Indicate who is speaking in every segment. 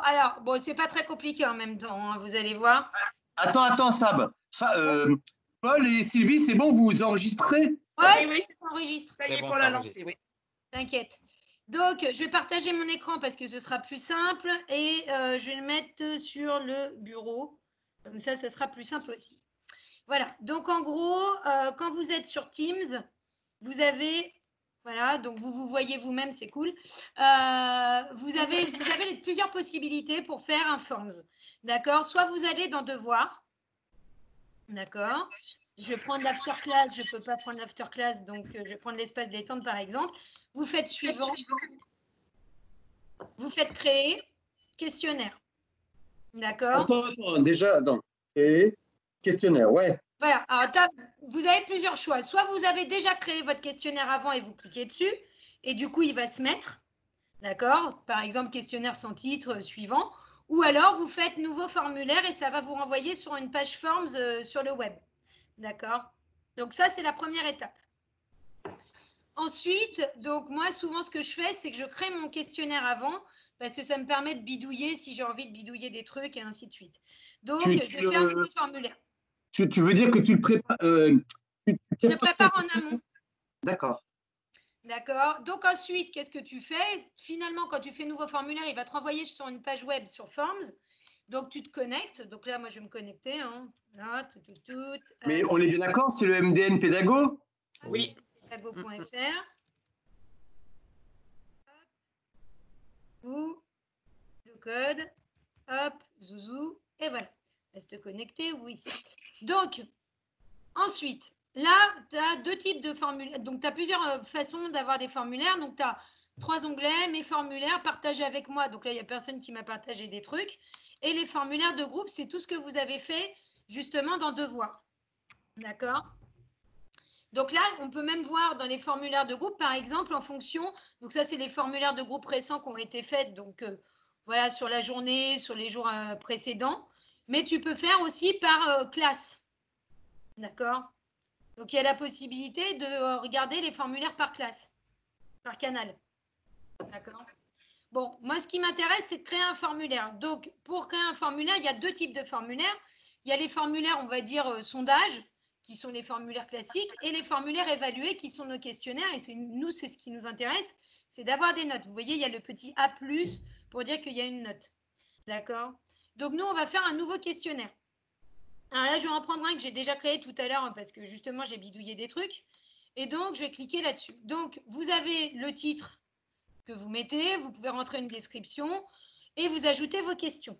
Speaker 1: alors, bon, c'est pas très compliqué en même temps, hein, vous allez voir.
Speaker 2: Attends, Sab. Paul et Sylvie, c'est bon, vous enregistrez?
Speaker 1: Oui, ça s'enregistre.
Speaker 3: Ça y est, pour la lancer, oui.
Speaker 1: T'inquiète. Donc, je vais partager mon écran parce que ce sera plus simple et je vais le mettre sur le bureau. Comme ça sera plus simple aussi. Voilà. Donc, en gros, quand vous êtes sur Teams, vous avez, voilà, donc vous voyez vous-même, c'est cool. Vous avez plusieurs possibilités pour faire un Forms. D'accord? Soit vous allez dans Devoirs. D'accord? Je vais prendre l'afterclass, je ne peux pas prendre l'afterclass, donc je vais prendre l'espace détente par exemple. Vous faites suivant. Vous faites créer questionnaire. D'accord?
Speaker 2: Attends, déjà, créer questionnaire, ouais.
Speaker 1: Voilà, alors vous avez plusieurs choix. Soit vous avez déjà créé votre questionnaire avant et vous cliquez dessus, et du coup, il va se mettre. D'accord? Par exemple, questionnaire sans titre, suivant. Ou alors, vous faites nouveau formulaire et ça va vous renvoyer sur une page Forms sur le web. D'accord? Donc ça, c'est la première étape. Ensuite, donc moi, souvent, ce que je fais, c'est que je crée mon questionnaire avant parce que ça me permet de bidouiller si j'ai envie de bidouiller des trucs et ainsi de suite. Donc, je vais faire un nouveau formulaire.
Speaker 2: Tu veux dire que tu le prépares
Speaker 1: Je le prépare en amont.
Speaker 2: D'accord.
Speaker 1: D'accord. Donc, ensuite, qu'est-ce que tu fais? Finalement, quand tu fais nouveau formulaire, il va te renvoyer sur une page web sur Forms. Donc, tu te connectes. Donc là, moi, je vais me connecter. Hein. Là, tout.
Speaker 2: Mais on est bien d'accord, c'est le MDN Pédago?
Speaker 3: Oui.
Speaker 1: Pédago.fr. Vous, le code, hop, zouzou, et voilà. Reste connecté, oui. Donc, ensuite, là, tu as deux types de formulaires. Donc, tu as plusieurs façons d'avoir des formulaires. Donc, tu as 3 onglets, mes formulaires, partagés avec moi. Donc là, il n'y a personne qui m'a partagé des trucs. Et les formulaires de groupe, c'est tout ce que vous avez fait justement dans Devoirs. D'accord? Donc là, on peut même voir dans les formulaires de groupe, par exemple, en fonction, donc ça, c'est les formulaires de groupe récents qui ont été faits, donc voilà, sur la journée, sur les jours précédents, mais tu peux faire aussi par classe, d'accord? Donc, il y a la possibilité de regarder les formulaires par classe, par canal, d'accord? Bon, moi, ce qui m'intéresse, c'est de créer un formulaire. Donc, pour créer un formulaire, il y a deux types de formulaires. Il y a les formulaires, on va dire, sondage, qui sont les formulaires classiques, et les formulaires évalués, qui sont nos questionnaires. Et nous, c'est ce qui nous intéresse, c'est d'avoir des notes. Vous voyez, il y a le petit A+, pour dire qu'il y a une note. D'accord? Donc, nous, on va faire un nouveau questionnaire. Alors là, je vais en prendre un que j'ai déjà créé tout à l'heure, hein, parce que justement, j'ai bidouillé des trucs. Et donc, je vais cliquer là-dessus. Donc, vous avez le titre que vous mettez, vous pouvez rentrer une description et vous ajoutez vos questions.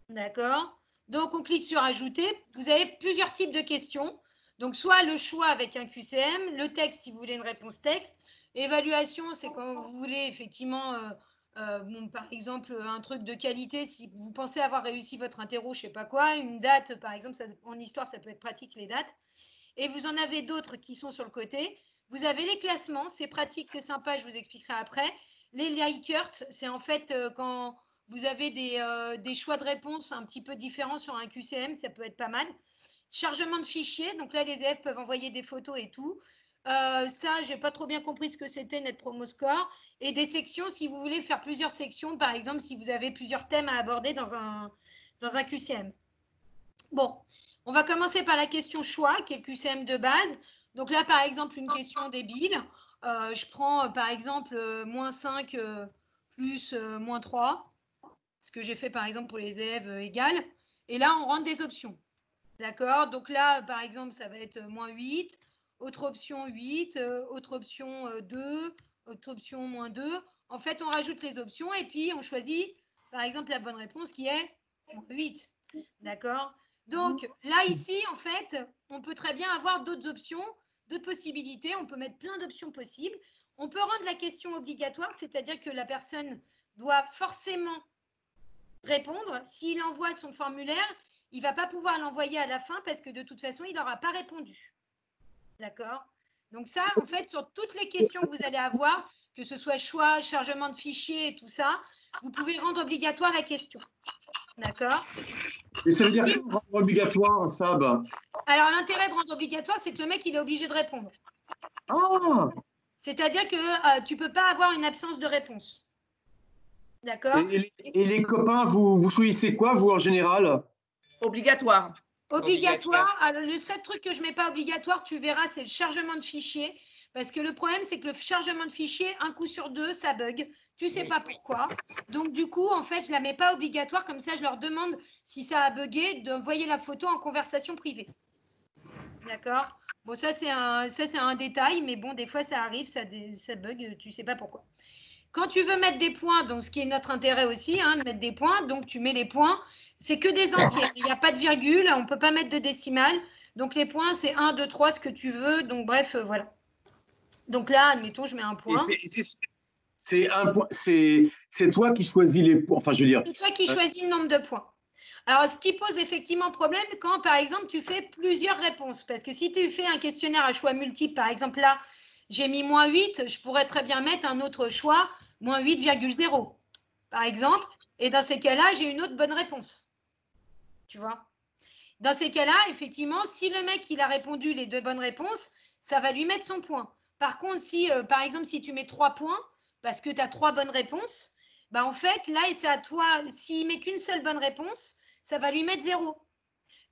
Speaker 1: D'accord? Donc, on clique sur ajouter. Vous avez plusieurs types de questions. Donc, soit le choix avec un QCM, le texte si vous voulez une réponse texte. Évaluation, c'est quand vous voulez effectivement, bon, par exemple, un truc de qualité, si vous pensez avoir réussi votre interro, je ne sais pas quoi, une date, par exemple, en histoire, ça peut être pratique les dates. Et vous en avez d'autres qui sont sur le côté. Vous avez les classements, c'est pratique, c'est sympa, je vous expliquerai après. Les Likert, c'est en fait quand vous avez des choix de réponse un petit peu différents sur un QCM, ça peut être pas mal. Chargement de fichiers, donc là, les élèves peuvent envoyer des photos et tout. Ça, je n'ai pas trop bien compris ce que c'était Net Promo Score. Et des sections, si vous voulez faire plusieurs sections, par exemple, si vous avez plusieurs thèmes à aborder dans un QCM. Bon, on va commencer par la question choix, qui est le QCM de base. Donc là, par exemple, une question débile. Je prends, par exemple, -5 plus -3, ce que j'ai fait, par exemple, pour les élèves égales. Et là, on rentre des options. D'accord? Donc là, par exemple, ça va être -8, autre option 8, autre option 2, autre option -2. En fait, on rajoute les options et puis on choisit, par exemple, la bonne réponse qui est -8. D'accord? Donc là, ici, en fait, on peut très bien avoir d'autres options, d'autres possibilités. On peut mettre plein d'options possibles. On peut rendre la question obligatoire, c'est-à-dire que la personne doit forcément répondre. S'il envoie son formulaire, il ne va pas pouvoir l'envoyer à la fin parce que de toute façon, il n'aura pas répondu. D'accord? Donc ça, en fait, sur toutes les questions que vous allez avoir, que ce soit choix, chargement de fichiers et tout ça, vous pouvez rendre obligatoire la question. D'accord?
Speaker 2: Et ça veut dire quoi, rendre obligatoire, Sab?
Speaker 1: Alors, l'intérêt de rendre obligatoire, c'est que le mec, il est obligé de répondre.
Speaker 2: Ah!
Speaker 1: C'est-à-dire que tu ne peux pas avoir une absence de réponse. D'accord?
Speaker 2: Et les copains, vous choisissez quoi, vous, en général?
Speaker 3: Obligatoire.
Speaker 1: Obligatoire. Alors, le seul truc que je ne mets pas obligatoire, tu verras, c'est le chargement de fichier. Parce que le problème, c'est que le chargement de fichier, un coup sur deux, ça bug. Tu ne sais pas pourquoi. Donc, du coup, en fait, je ne la mets pas obligatoire. Comme ça, je leur demande, si ça a bugué, d'envoyer la photo en conversation privée. D'accord? Bon, ça, c'est un détail. Mais bon, des fois, ça arrive, ça bug, tu ne sais pas pourquoi. Quand tu veux mettre des points, donc ce qui est notre intérêt aussi, hein, de mettre des points, donc tu mets les points, c'est que des entiers. Il n'y a pas de virgule, on ne peut pas mettre de décimale. Donc les points, c'est 1, 2, 3, ce que tu veux. Donc bref, voilà. Donc là, admettons, je mets un point.
Speaker 2: C'est toi qui choisis les points. Enfin, je veux dire.
Speaker 1: C'est toi qui choisis le nombre de points. Alors, ce qui pose effectivement problème quand, par exemple, tu fais plusieurs réponses. Parce que si tu fais un questionnaire à choix multiples, par exemple là, j'ai mis -8, je pourrais très bien mettre un autre choix, -8,0, par exemple. Et dans ces cas-là, j'ai une autre bonne réponse. Tu vois? Dans ces cas-là, effectivement, si le mec, il a répondu les deux bonnes réponses, ça va lui mettre son point. Par contre, si, par exemple, si tu mets 3 points, parce que tu as 3 bonnes réponses, bah en fait, là, c'est à toi, s'il met qu'une seule bonne réponse, ça va lui mettre 0.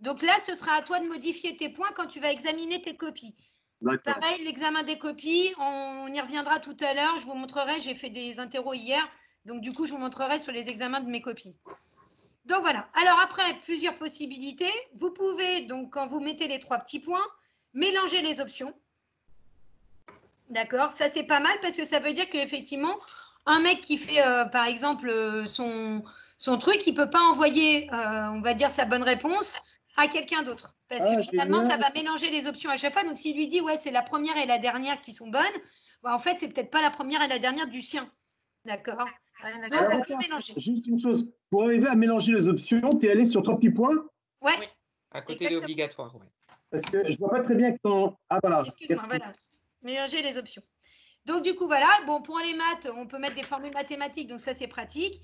Speaker 1: Donc là, ce sera à toi de modifier tes points quand tu vas examiner tes copies. Pareil, l'examen des copies, on y reviendra tout à l'heure. Je vous montrerai, j'ai fait des interros hier. Donc du coup, je vous montrerai sur les examens de mes copies. Donc voilà. Alors après, plusieurs possibilités. Vous pouvez, donc quand vous mettez les 3 petits points, mélanger les options. D'accord? Ça, c'est pas mal parce que ça veut dire qu'effectivement, un mec qui fait, par exemple, son truc, il ne peut pas envoyer, on va dire, sa bonne réponse à quelqu'un d'autre. Parce que finalement, ça va mélanger les options à chaque fois. Donc, s'il lui dit, ouais, c'est la première et la dernière qui sont bonnes, bah, en fait, c'est peut-être pas la première et la dernière du sien. D'accord? Donc, on peut mélanger.
Speaker 2: Juste une chose, pour arriver à mélanger les options, tu es allé sur 3 petits points?
Speaker 1: Ouais.
Speaker 3: Oui, à côté de obligatoire. Ouais.
Speaker 2: Parce que je ne vois pas très bien quand. Ah, voilà.
Speaker 1: Excuse-moi, voilà. Mélanger les options. Donc, du coup, voilà. Bon, pour les maths, on peut mettre des formules mathématiques. Donc, ça, c'est pratique.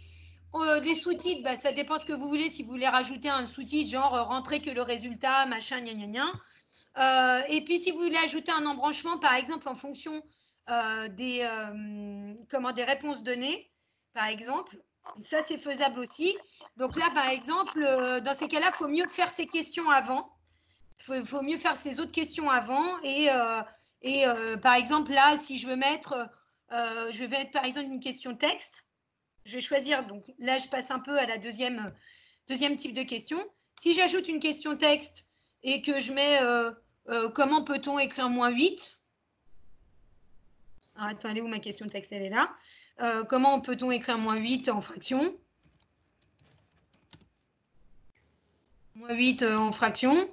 Speaker 1: Les sous-titres, bah, ça dépend ce que vous voulez. Si vous voulez rajouter un sous-titre, genre rentrer que le résultat, machin, gna gna gna. Et puis, si vous voulez ajouter un embranchement, par exemple, en fonction des réponses données, par exemple, ça, c'est faisable aussi. Donc là, par exemple, dans ces cas-là, il faut mieux faire ces questions avant. Il faut mieux faire ces autres questions avant. Et par exemple, là, si je veux mettre, par exemple une question texte. Je vais choisir, donc là, je passe un peu à la deuxième type de question. Si j'ajoute une question texte et que je mets comment peut-on écrire -8 ? Ah, attends, elle est où ma question texte? Elle est là. Comment peut-on écrire -8 en fraction? -8 en fraction.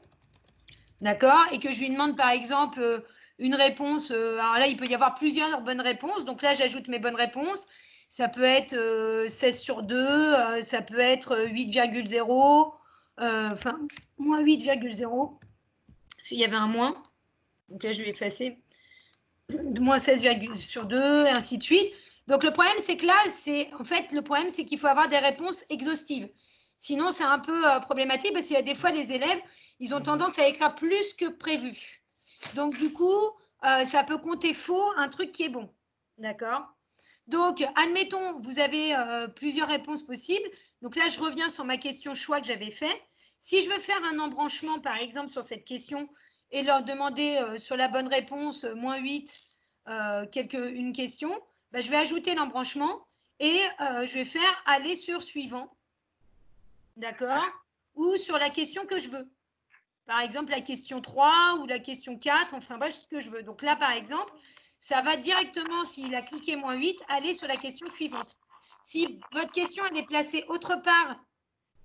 Speaker 1: D'accord? Et que je lui demande par exemple une réponse. Alors là, il peut y avoir plusieurs bonnes réponses. Donc là, j'ajoute mes bonnes réponses. Ça peut être 16 sur 2, ça peut être 8,0, enfin, -8,0, parce qu'il y avait un moins. Donc là, je vais effacer. -16 sur 2, et ainsi de suite. Donc le problème, c'est que là, le problème, c'est qu'il faut avoir des réponses exhaustives. Sinon, c'est un peu problématique parce qu'il y a des fois, les élèves, ils ont tendance à écrire plus que prévu. Donc du coup, ça peut compter faux un truc qui est bon. D'accord? Donc, admettons, vous avez plusieurs réponses possibles. Donc là, je reviens sur ma question choix que j'avais fait. Si je veux faire un embranchement, par exemple, sur cette question et leur demander sur la bonne réponse, -8, une question, bah, je vais ajouter l'embranchement et je vais faire aller sur suivant. D'accord? Ou sur la question que je veux. Par exemple, la question 3 ou la question 4, enfin bref, ce que je veux. Donc là, par exemple, ça va directement, s'il a cliqué -8, aller sur la question suivante. Si votre question elle est placée autre part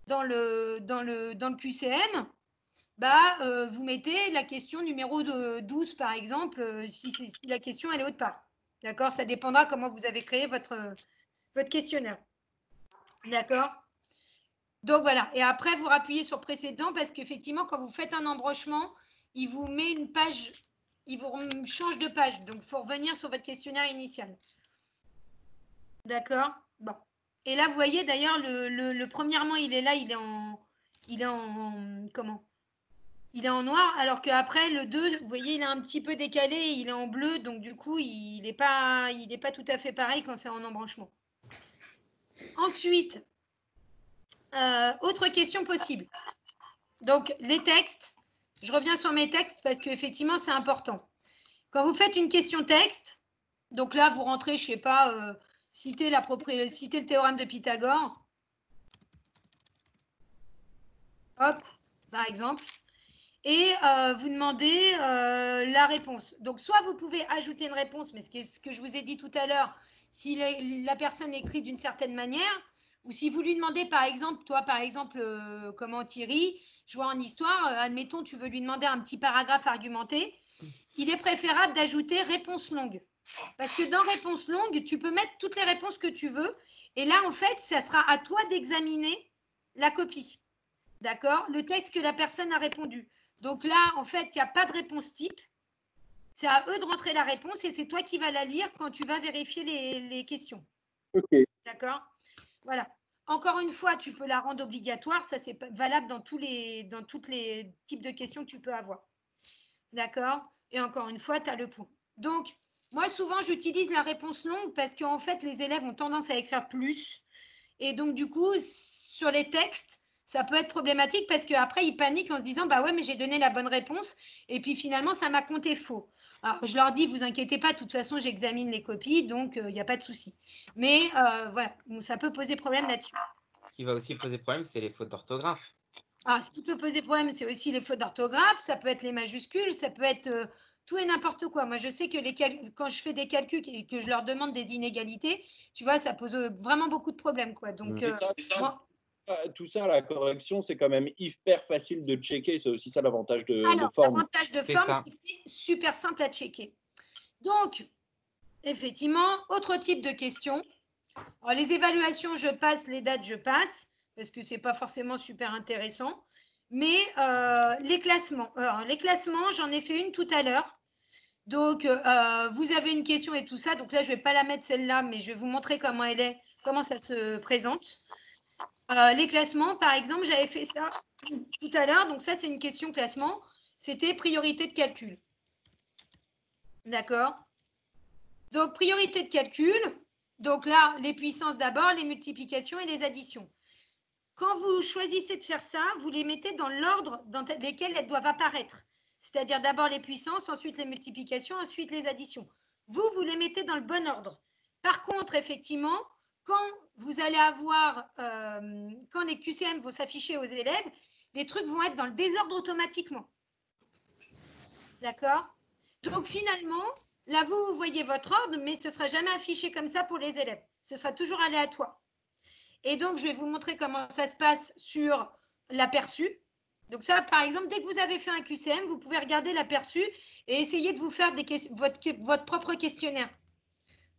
Speaker 1: dans le QCM, bah, vous mettez la question numéro 12, par exemple, si la question elle est autre part. D'accord? Ça dépendra comment vous avez créé votre questionnaire. D'accord? Donc voilà. Et après, vous rappuyez sur précédent parce qu'effectivement, quand vous faites un embranchement, il vous met une page. Il vous change de page. Donc, il faut revenir sur votre questionnaire initial. D'accord? Bon. Et là, vous voyez, d'ailleurs, le premièrement, il est là, il est en comment? Il est en noir, alors qu'après, le 2, vous voyez, il est un petit peu décalé, il est en bleu. Donc, du coup, il n'est pas tout à fait pareil quand c'est en embranchement. Ensuite, autre question possible. Donc, les textes. Je reviens sur mes textes parce qu'effectivement, c'est important. Quand vous faites une question texte, donc là, vous rentrez, je ne sais pas, citer le théorème de Pythagore. Hop, par exemple. Et vous demandez la réponse. Donc, soit vous pouvez ajouter une réponse, mais ce que je vous ai dit tout à l'heure, si la personne écrit d'une certaine manière, ou si vous lui demandez, par exemple, toi, par exemple, comment Thierry, je vois en histoire, admettons, tu veux lui demander un petit paragraphe argumenté, il est préférable d'ajouter réponse longue. Parce que dans réponse longue, tu peux mettre toutes les réponses que tu veux. Et là, en fait, ça sera à toi d'examiner la copie. D'accord? Le texte que la personne a répondu. Donc là, en fait, il n'y a pas de réponse type. C'est à eux de rentrer la réponse et c'est toi qui vas la lire quand tu vas vérifier les questions.
Speaker 4: Ok.
Speaker 1: D'accord? Voilà. Encore une fois, tu peux la rendre obligatoire. Ça, c'est valable dans tous les types de questions que tu peux avoir. D'accord? Et encore une fois, tu as le point. Donc, moi, souvent, j'utilise la réponse longue parce qu'en fait, les élèves ont tendance à écrire plus. Et donc, du coup, sur les textes, ça peut être problématique parce qu'après, ils paniquent en se disant, bah ouais, mais j'ai donné la bonne réponse. Et puis, finalement, ça m'a compté faux. Alors, je leur dis, vous inquiétez pas, de toute façon, j'examine les copies, donc il n'y a pas de souci. Mais voilà, ça peut poser problème là-dessus.
Speaker 3: Ce qui va aussi poser problème, c'est les fautes d'orthographe.
Speaker 1: Alors, ce qui peut poser problème, c'est aussi les fautes d'orthographe, ça peut être les majuscules, ça peut être tout et n'importe quoi. Moi, je sais que quand je fais des calculs et que je leur demande des inégalités, tu vois, ça pose vraiment beaucoup de problèmes, quoi. Donc,
Speaker 4: tout ça, la correction, c'est quand même hyper facile de checker. C'est aussi ça l'avantage de forme.
Speaker 1: L'avantage de forme, c'est super simple à checker. Donc, effectivement, autre type de questions. Alors, les évaluations, je passe, les dates, je passe, parce que ce n'est pas forcément super intéressant. Mais les classements, j'en ai fait une tout à l'heure. Donc, vous avez une question et tout ça. Donc là, je ne vais pas la mettre celle-là, mais je vais vous montrer comment elle est, comment ça se présente. Les classements, par exemple, j'avais fait ça tout à l'heure. Donc ça, c'est une question classement. C'était priorité de calcul. D'accord? Donc, priorité de calcul. Donc là, les puissances d'abord, les multiplications et les additions. Quand vous choisissez de faire ça, vous les mettez dans l'ordre dans lequel elles doivent apparaître. C'est-à-dire d'abord les puissances, ensuite les multiplications, ensuite les additions. Vous les mettez dans le bon ordre. Par contre, effectivement, quand vous allez avoir, quand les QCM vont s'afficher aux élèves, les trucs vont être dans le désordre automatiquement. D'accord? Donc finalement, là, vous voyez votre ordre, mais ce ne sera jamais affiché comme ça pour les élèves. Ce sera toujours aléatoire. Et donc, je vais vous montrer comment ça se passe sur l'aperçu. Donc ça, par exemple, dès que vous avez fait un QCM, vous pouvez regarder l'aperçu et essayer de vous faire votre propre questionnaire.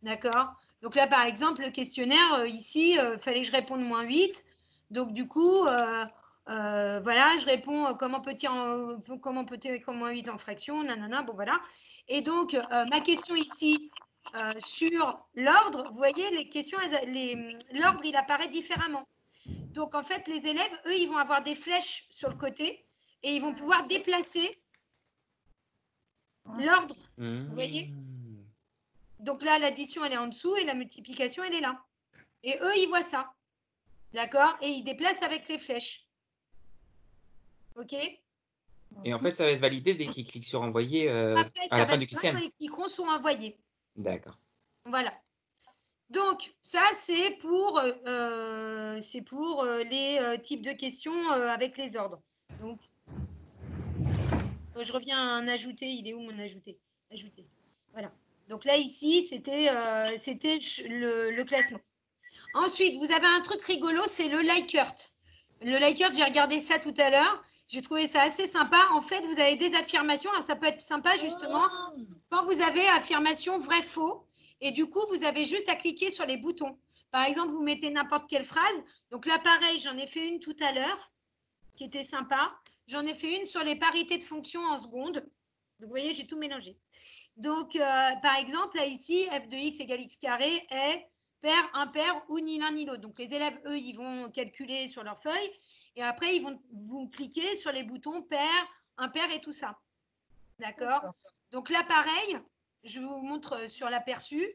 Speaker 1: D'accord? Donc là, par exemple, le questionnaire, ici, il fallait que je réponde -8. Donc du coup, voilà, je réponds comment peut-il écrire -8 en fraction, nanana, bon voilà. Et donc, ma question ici, sur l'ordre, vous voyez, les questions, l'ordre, il apparaît différemment. Donc, en fait, les élèves, eux, ils vont avoir des flèches sur le côté et ils vont pouvoir déplacer l'ordre. Vous voyez? Donc là, l'addition, elle est en dessous et la multiplication, elle est là. Et eux, ils voient ça. D'accord? Et ils déplacent avec les flèches. OK?
Speaker 3: Et en fait, ça va être validé dès qu'ils cliquent sur envoyer à la fin du QCM.
Speaker 1: Quand les cliqueront sont envoyés.
Speaker 3: D'accord.
Speaker 1: Voilà. Donc, ça, c'est pour les types de questions avec les ordres. Donc, je reviens à un ajouté. Il est où mon ajouté? Ajouté. Voilà. Donc là, ici, c'était le classement. Ensuite, vous avez un truc rigolo, c'est le Likert. Le Likert, j'ai regardé ça tout à l'heure. J'ai trouvé ça assez sympa. En fait, vous avez des affirmations. Alors, ça peut être sympa, justement, quand vous avez affirmation vrai-faux. Et du coup, vous avez juste à cliquer sur les boutons. Par exemple, vous mettez n'importe quelle phrase. Donc là, pareil, j'en ai fait une tout à l'heure qui était sympa. J'en ai fait une sur les parités de fonctions en secondes. Donc, vous voyez, j'ai tout mélangé. Donc, par exemple, là, ici, f de x égale x carré est pair, impair ou ni l'un ni l'autre. Donc, les élèves, eux, ils vont calculer sur leur feuille. Et après, ils vont vous cliquer sur les boutons pair, impair et tout ça. D'accord? Donc là, pareil, je vous montre sur l'aperçu.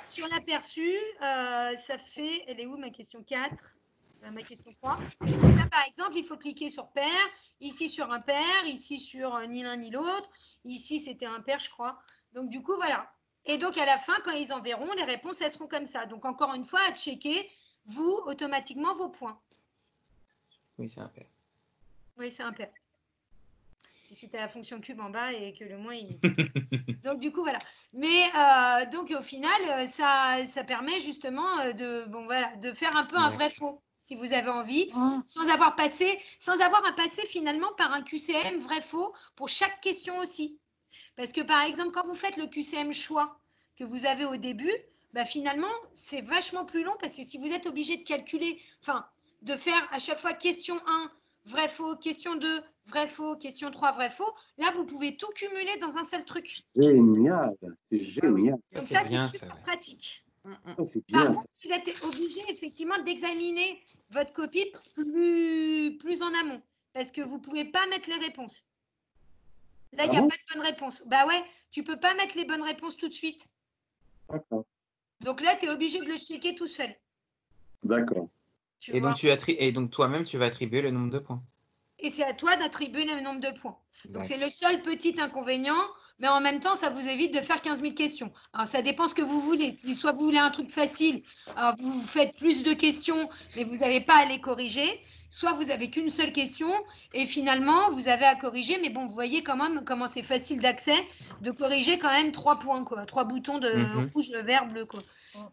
Speaker 1: Sur l'aperçu, ça fait… Elle est où ma question 4 ? Ma question 3. Donc là, par exemple, il faut cliquer sur pair. Ici, sur impair. Ici, sur ni l'un ni l'autre. Ici, c'était impair, je crois. Donc, du coup, voilà. Et donc, à la fin, quand ils en verront, les réponses, elles seront comme ça. Donc, encore une fois, à checker, vous, automatiquement, vos points.
Speaker 3: Oui, c'est impair.
Speaker 1: Oui, c'est impair. Suite à la fonction cube en bas et que le moins, il… Donc, du coup, voilà. Mais donc, au final, ça permet justement de faire un peu un vrai faux, si vous avez envie, sans avoir à passer finalement par un QCM vrai faux pour chaque question aussi. Parce que, par exemple, quand vous faites le QCM choix que vous avez au début, bah, finalement, c'est vachement plus long parce que si vous êtes obligé de calculer, enfin, de faire à chaque fois question 1, vrai faux, question 2, vrai faux, question 3, vrai faux, là, vous pouvez tout cumuler dans un seul truc.
Speaker 2: Génial, c'est génial.
Speaker 1: Donc ça, c'est super pratique.
Speaker 2: Ça, c'est
Speaker 1: Par
Speaker 2: bien.
Speaker 1: contre, vous êtes obligé effectivement d'examiner votre copie plus en amont parce que vous ne pouvez pas mettre les réponses. Là, il n'y a pas de bonne réponse. Bah ouais, tu ne peux pas mettre les bonnes réponses tout de suite.
Speaker 2: D'accord.
Speaker 1: Donc là, tu es obligé de le checker tout seul.
Speaker 2: D'accord.
Speaker 3: Et donc, toi-même, tu vas attribuer le nombre de points.
Speaker 1: Et c'est à toi d'attribuer le nombre de points. Donc, c'est le seul petit inconvénient, mais en même temps, ça vous évite de faire 15 000 questions. Alors, ça dépend ce que vous voulez. Si soit vous voulez un truc facile, alors vous faites plus de questions, mais vous n'avez pas à les corriger. Soit vous n'avez qu'une seule question et finalement, vous avez à corriger. Mais bon, vous voyez quand même comment c'est facile d'accès de corriger quand même 3 points, quoi. 3 boutons de rouge, vert, bleu, quoi.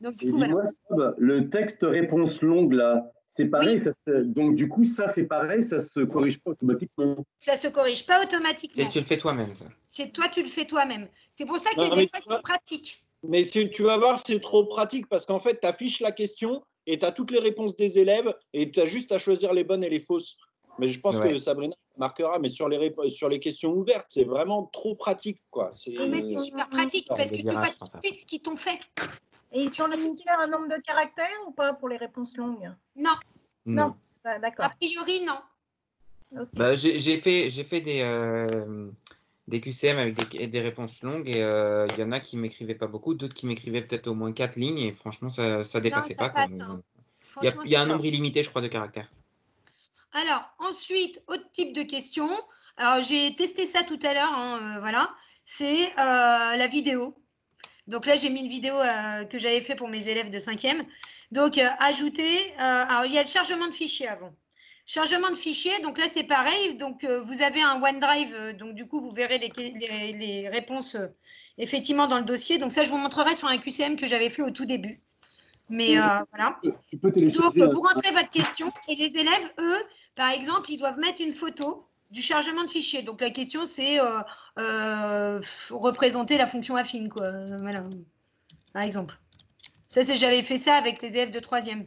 Speaker 1: Donc, du coup,
Speaker 2: dis-moi, Sab, le texte réponse longue, là, c'est pareil. Oui. Donc, du coup, ça, c'est pareil, ça ne se corrige pas automatiquement.
Speaker 1: Ça ne se corrige pas automatiquement.
Speaker 3: Tu le fais toi-même.
Speaker 1: C'est toi, tu le fais toi-même. C'est pour ça que des fois, c'est pratique.
Speaker 4: Mais tu vas voir, c'est trop pratique parce qu'en fait, tu affiches la question et tu as toutes les réponses des élèves et tu as juste à choisir les bonnes et les fausses. Mais je pense que Sabrina marquera, mais sur les questions ouvertes, c'est vraiment trop pratique, quoi.
Speaker 1: Mais c'est super pratique parce que tu vois tout de suite ce qu'ils t'ont fait.
Speaker 5: Et ils sont limités à un nombre de caractères ou pas pour les réponses longues?
Speaker 1: Non.
Speaker 5: Non. Ah, d'accord.
Speaker 1: A priori, non.
Speaker 3: Okay. Bah, j'ai fait des QCM avec des réponses longues et il y en a qui m'écrivaient pas beaucoup, d'autres qui m'écrivaient peut-être au moins 4 lignes et franchement, ça dépassait pas. Il y a un nombre illimité, je crois, de caractères.
Speaker 1: Alors, ensuite, autre type de question. Alors, j'ai testé ça tout à l'heure, hein, voilà. C'est la vidéo. Donc là, j'ai mis une vidéo que j'avais fait pour mes élèves de 5e. Donc, ajouter… alors, il y a le chargement de fichiers avant. Chargement de fichiers, donc là, c'est pareil. Donc, vous avez un OneDrive. Donc, du coup, vous verrez les réponses effectivement dans le dossier. Donc, ça, je vous montrerai sur un QCM que j'avais fait au tout début. Mais voilà. Donc, vous rentrez votre question et les élèves, eux, par exemple, ils doivent mettre une photo du chargement de fichiers. Donc, la question, c'est représenter la fonction affine, quoi. Voilà, par exemple. Ça, j'avais fait ça avec les élèves de 3e.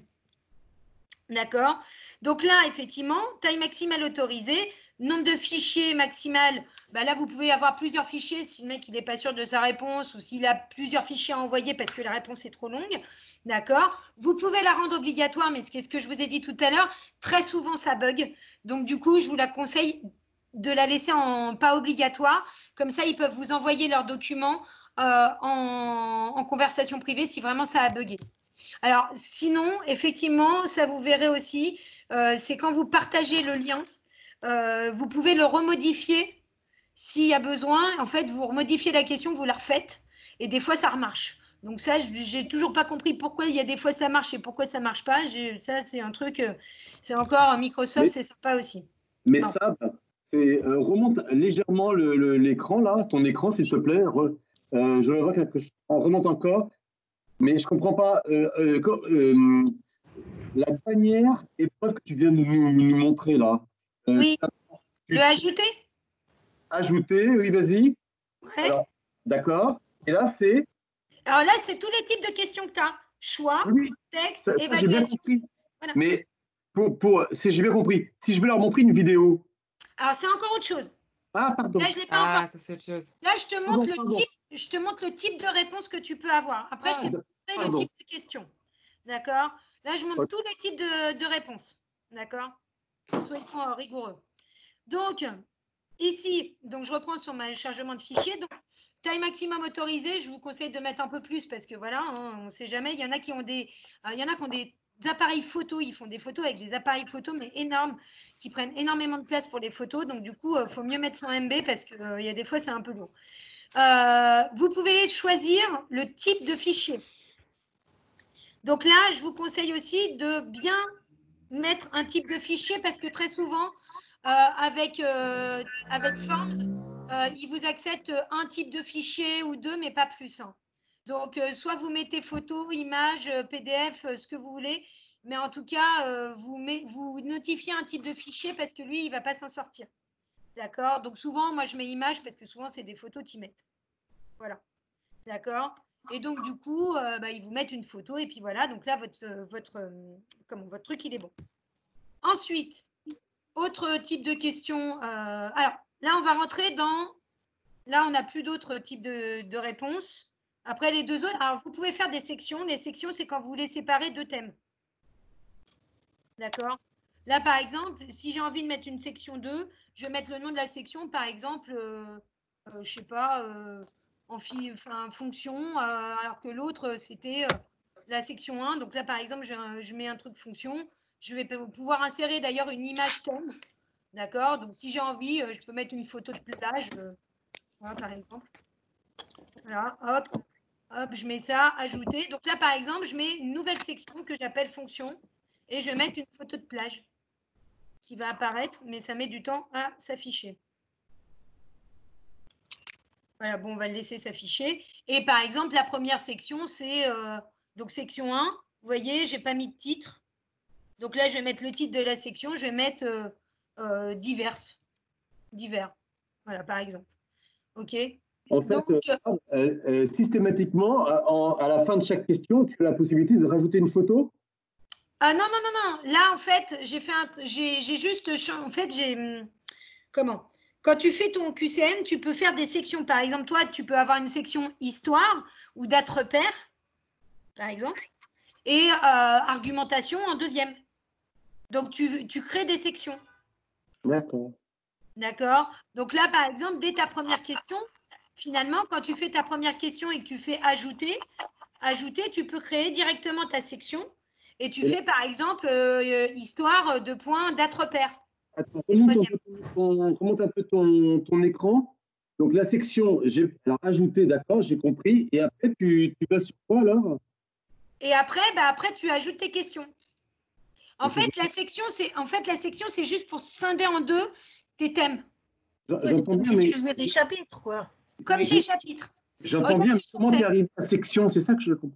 Speaker 1: D'accord. Donc là, effectivement, taille maximale autorisée, nombre de fichiers maximal. Bah là, vous pouvez avoir plusieurs fichiers si le mec il n'est pas sûr de sa réponse ou s'il a plusieurs fichiers à envoyer parce que la réponse est trop longue. D'accord. Vous pouvez la rendre obligatoire, mais c'est ce que je vous ai dit tout à l'heure. Très souvent, ça bug. Donc, du coup, je vous la conseille de la laisser en pas obligatoire. Comme ça, ils peuvent vous envoyer leurs documents en conversation privée si vraiment ça a bugué. Alors, sinon, effectivement, ça vous verrez aussi, c'est quand vous partagez le lien, vous pouvez le remodifier s'il y a besoin. En fait, vous remodifiez la question, vous la refaites et des fois, ça remarche. Donc ça, j'ai toujours pas compris pourquoi il y a des fois ça marche et pourquoi ça marche pas. Ça, c'est un truc, c'est encore Microsoft, c'est sympa aussi.
Speaker 2: Mais ça, remonte légèrement l'écran là, ton écran s'il te plaît. Je vois quelque chose. On remonte encore, mais je comprends pas. La dernière épreuve que tu viens de nous montrer là.
Speaker 1: Oui. Le ajouter.
Speaker 2: Ajouter, oui, vas-y.
Speaker 1: Ouais.
Speaker 2: D'accord. Et là, c'est.
Speaker 1: Alors là, c'est tous les types de questions que tu as. Choix, texte, évaluation.
Speaker 2: J'ai bien compris. Voilà. Mais j'ai bien compris. Si je veux leur montrer une vidéo.
Speaker 1: Alors, c'est encore autre chose.
Speaker 2: Ah, pardon.
Speaker 1: Là, je l'ai pas encore.
Speaker 3: Ça, c'est autre chose.
Speaker 1: Là, je te montre le type de réponse que tu peux avoir. Après, je te montre le type de question. D'accord. Là, je montre tous les types de réponses. D'accord. Soyons rigoureux. Donc, ici, je reprends sur mon chargement de fichier. Donc, taille maximum autorisée, je vous conseille de mettre un peu plus parce que voilà, hein, on ne sait jamais. Il y en a qui ont des appareils photos. Ils font des photos avec des appareils photos, mais énormes, qui prennent énormément de place pour les photos. Donc, du coup, il faut mieux mettre 100 MB parce qu'il y a des fois, c'est un peu lourd. Vous pouvez choisir le type de fichier. Donc là, je vous conseille aussi de bien mettre un type de fichier parce que très souvent, avec Forms, il vous accepte un type de fichier ou deux, mais pas plus. Hein. Donc, soit vous mettez photo, image, PDF, ce que vous voulez, mais en tout cas, vous notifiez un type de fichier parce que lui, il ne va pas s'en sortir. D'accord? Donc, souvent, moi, je mets image parce que souvent, c'est des photos qu'ils mettent. Voilà. D'accord? Et donc, du coup, ils vous mettent une photo et puis voilà. Donc là, votre truc, il est bon. Ensuite, autre type de question. Alors, là, on va rentrer dans… Là, on n'a plus d'autres types de réponses. Après, les deux autres… Alors, vous pouvez faire des sections. Les sections, c'est quand vous voulez séparer deux thèmes. D'accord? Là, par exemple, si j'ai envie de mettre une section 2, je vais mettre le nom de la section, par exemple, je ne sais pas, fonction, alors que l'autre, c'était la section 1. Donc là, par exemple, je mets un truc fonction. Je vais pouvoir insérer d'ailleurs une image thème. D'accord? Donc, si j'ai envie, je peux mettre une photo de plage, voilà, par exemple. Voilà, hop, je mets ça, ajouter. Donc là, par exemple, je mets une nouvelle section que j'appelle fonction et je vais mettre une photo de plage qui va apparaître, mais ça met du temps à s'afficher. Voilà, bon, on va le laisser s'afficher. Et par exemple, la première section, c'est donc section 1. Vous voyez, je n'ai pas mis de titre. Donc là, je vais mettre le titre de la section. Je vais mettre divers. Voilà, par exemple. OK.
Speaker 2: En fait, donc, systématiquement, à la fin de chaque question, tu as la possibilité de rajouter une photo?
Speaker 1: Non. Là, en fait, comment? Quand tu fais ton QCM, tu peux faire des sections. Par exemple, toi, tu peux avoir une section histoire ou date repère, par exemple, et argumentation en deuxième. Donc, tu crées des sections.
Speaker 2: D'accord.
Speaker 1: D'accord. Donc là, par exemple, dès ta première question, finalement, quand tu fais ta première question et que tu fais ajouter, tu peux créer directement ta section. Et tu fais, par exemple, histoire de points, date repère.
Speaker 2: Attends, remonte un peu ton écran. Donc, la section, j'ai ajouté, d'accord, j'ai compris. Et après, tu vas sur quoi alors?
Speaker 1: Et après, tu ajoutes tes questions. En fait, la section, c'est juste pour scinder en deux tes thèmes.
Speaker 2: J'entends bien, mais…
Speaker 5: Tu faisais des chapitres, quoi.
Speaker 1: Comme des chapitres.
Speaker 2: J'entends bien, mais comment tu arrives à la section? C'est ça que je comprends.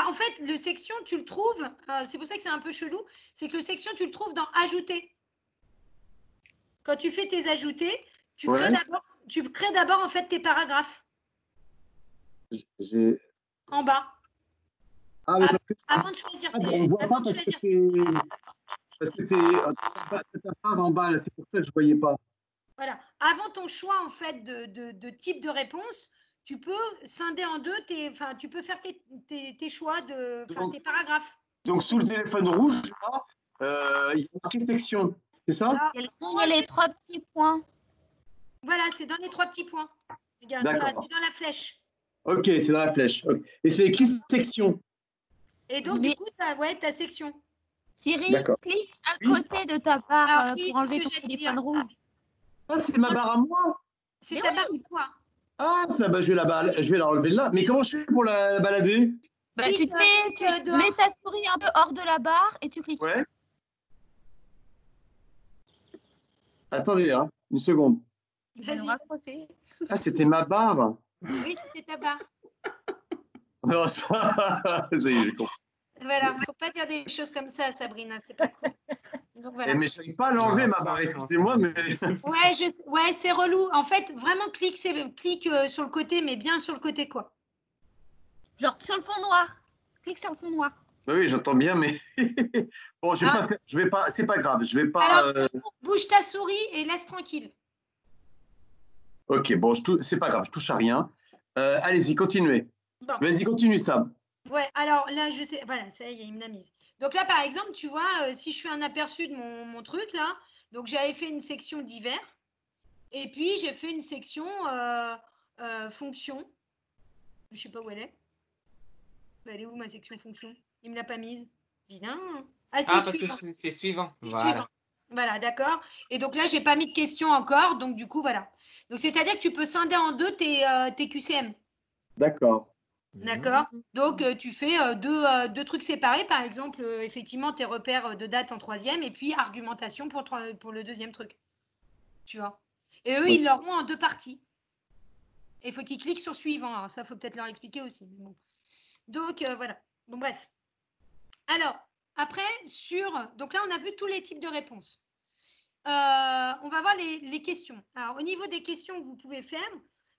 Speaker 1: En fait, le section, tu le trouves, c'est pour ça que c'est un peu chelou, c'est que le section, tu le trouves dans ajouter. Quand tu fais tes ajoutés, tu crées d'abord en fait tes paragraphes. En bas. Avant de choisir tes…
Speaker 2: On ne voit pas parce que ta part en bas, c'est pour ça que je ne voyais pas.
Speaker 1: Voilà. Avant ton choix en fait de type de réponse, tu peux scinder en deux, tu peux faire tes choix, tes paragraphes.
Speaker 2: Donc, sous le téléphone rouge, là, il faut marquer section, c'est ça?
Speaker 6: Il y a les 3 petits points.
Speaker 1: Voilà, c'est dans les 3 petits points. Regarde, c'est dans la flèche.
Speaker 2: Ok, c'est dans la flèche. Okay. Et c'est écrit section.
Speaker 1: Et donc, du coup, tu as ta section.
Speaker 6: Cyril, clique à côté de ta barre pour enlever ton téléphone rouge.
Speaker 2: Ah, c'est ma barre à moi?
Speaker 1: C'est ta barre à toi.
Speaker 2: Ah, ça, je vais la relever de là. Mais comment je fais pour la balader?
Speaker 6: Tu mets ta souris un peu hors de la barre et tu cliques.
Speaker 2: Ouais. Attendez, une seconde. Ah, c'était ma barre.
Speaker 1: Oui, c'était ta barre.
Speaker 2: Non, ça y est, j'ai compris.
Speaker 1: Voilà, il ne faut pas dire des choses comme ça, Sabrina, c'est pas cool. Donc, voilà.
Speaker 2: Mais je n'arrive pas à l'enlever, ma barre, excusez-moi. Mais…
Speaker 1: Ouais, c'est relou. En fait, vraiment, clique sur le côté, mais bien sur le côté, quoi.
Speaker 6: Genre sur le fond noir. Clique sur le fond noir.
Speaker 2: Oui, j'entends bien, mais… Bon, je vais pas, c'est pas grave, je vais pas…
Speaker 1: Alors, bouge ta souris et laisse tranquille.
Speaker 2: Ok, bon, c'est pas grave, je touche à rien. Allez-y, continuez. Bon. Vas-y, continue, Sam.
Speaker 1: Ouais, alors là, je sais, voilà, ça y est, il me l'a mise. Donc là, par exemple, tu vois, si je fais un aperçu de mon truc, là, donc j'avais fait une section divers, et puis j'ai fait une section fonction. Je ne sais pas où elle est. Elle est où ma section fonction? Il ne me l'a pas mise. Vilain.
Speaker 3: Ah, parce que c'est suivant. Voilà.
Speaker 1: Voilà, d'accord. Et donc là, je n'ai pas mis de question encore. Donc, du coup, voilà. Donc, c'est-à-dire que tu peux scinder en deux tes QCM.
Speaker 2: D'accord.
Speaker 1: D'accord. Donc, tu fais deux trucs séparés. Par exemple, effectivement, tes repères de date en troisième et puis argumentation pour le deuxième truc. Tu vois. Et eux, ils l'auront en 2 parties. Et il faut qu'ils cliquent sur suivant. Alors, ça, il faut peut-être leur expliquer aussi. Mais bon. Donc, voilà. Bon, bref. Alors, après, donc là, on a vu tous les types de réponses. On va voir les questions. Alors, au niveau des questions que vous pouvez faire,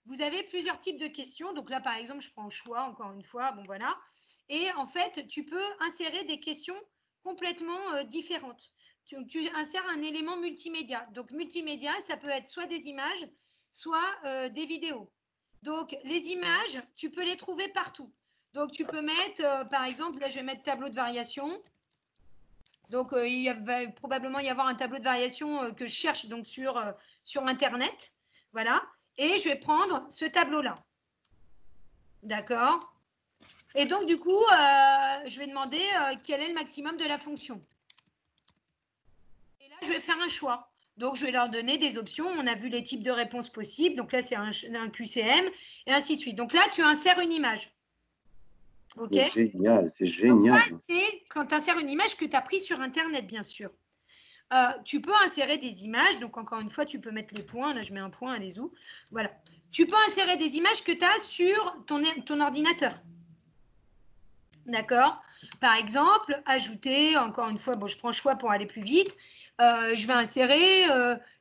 Speaker 1: vous avez plusieurs types de questions. Donc là, par exemple, je prends choix, encore une fois. Bon, voilà. Et en fait, tu peux insérer des questions complètement différentes. Tu insères un élément multimédia. Donc, multimédia, ça peut être soit des images, soit des vidéos. Donc, les images, tu peux les trouver partout. Donc, tu peux mettre, par exemple, là, je vais mettre tableau de variation. Donc, il va probablement y avoir un tableau de variation que je cherche donc sur Internet. Voilà. Et je vais prendre ce tableau-là. D'accord. Et donc, du coup, je vais demander quel est le maximum de la fonction. Et là, je vais faire un choix. Donc, je vais leur donner des options. On a vu les types de réponses possibles. Donc là, c'est un QCM et ainsi de suite. Donc là, tu insères une image. OK.
Speaker 2: C'est génial, c'est génial.
Speaker 1: Donc ça, c'est quand tu insères une image que tu as prise sur Internet, bien sûr. Tu peux insérer des images. Donc, encore une fois, tu peux mettre les points. Là, je mets un point, elle est où? Voilà. Tu peux insérer des images que tu as sur ton ordinateur. D'accord. Par exemple, ajouter, encore une fois, bon, je prends choix pour aller plus vite. Je vais insérer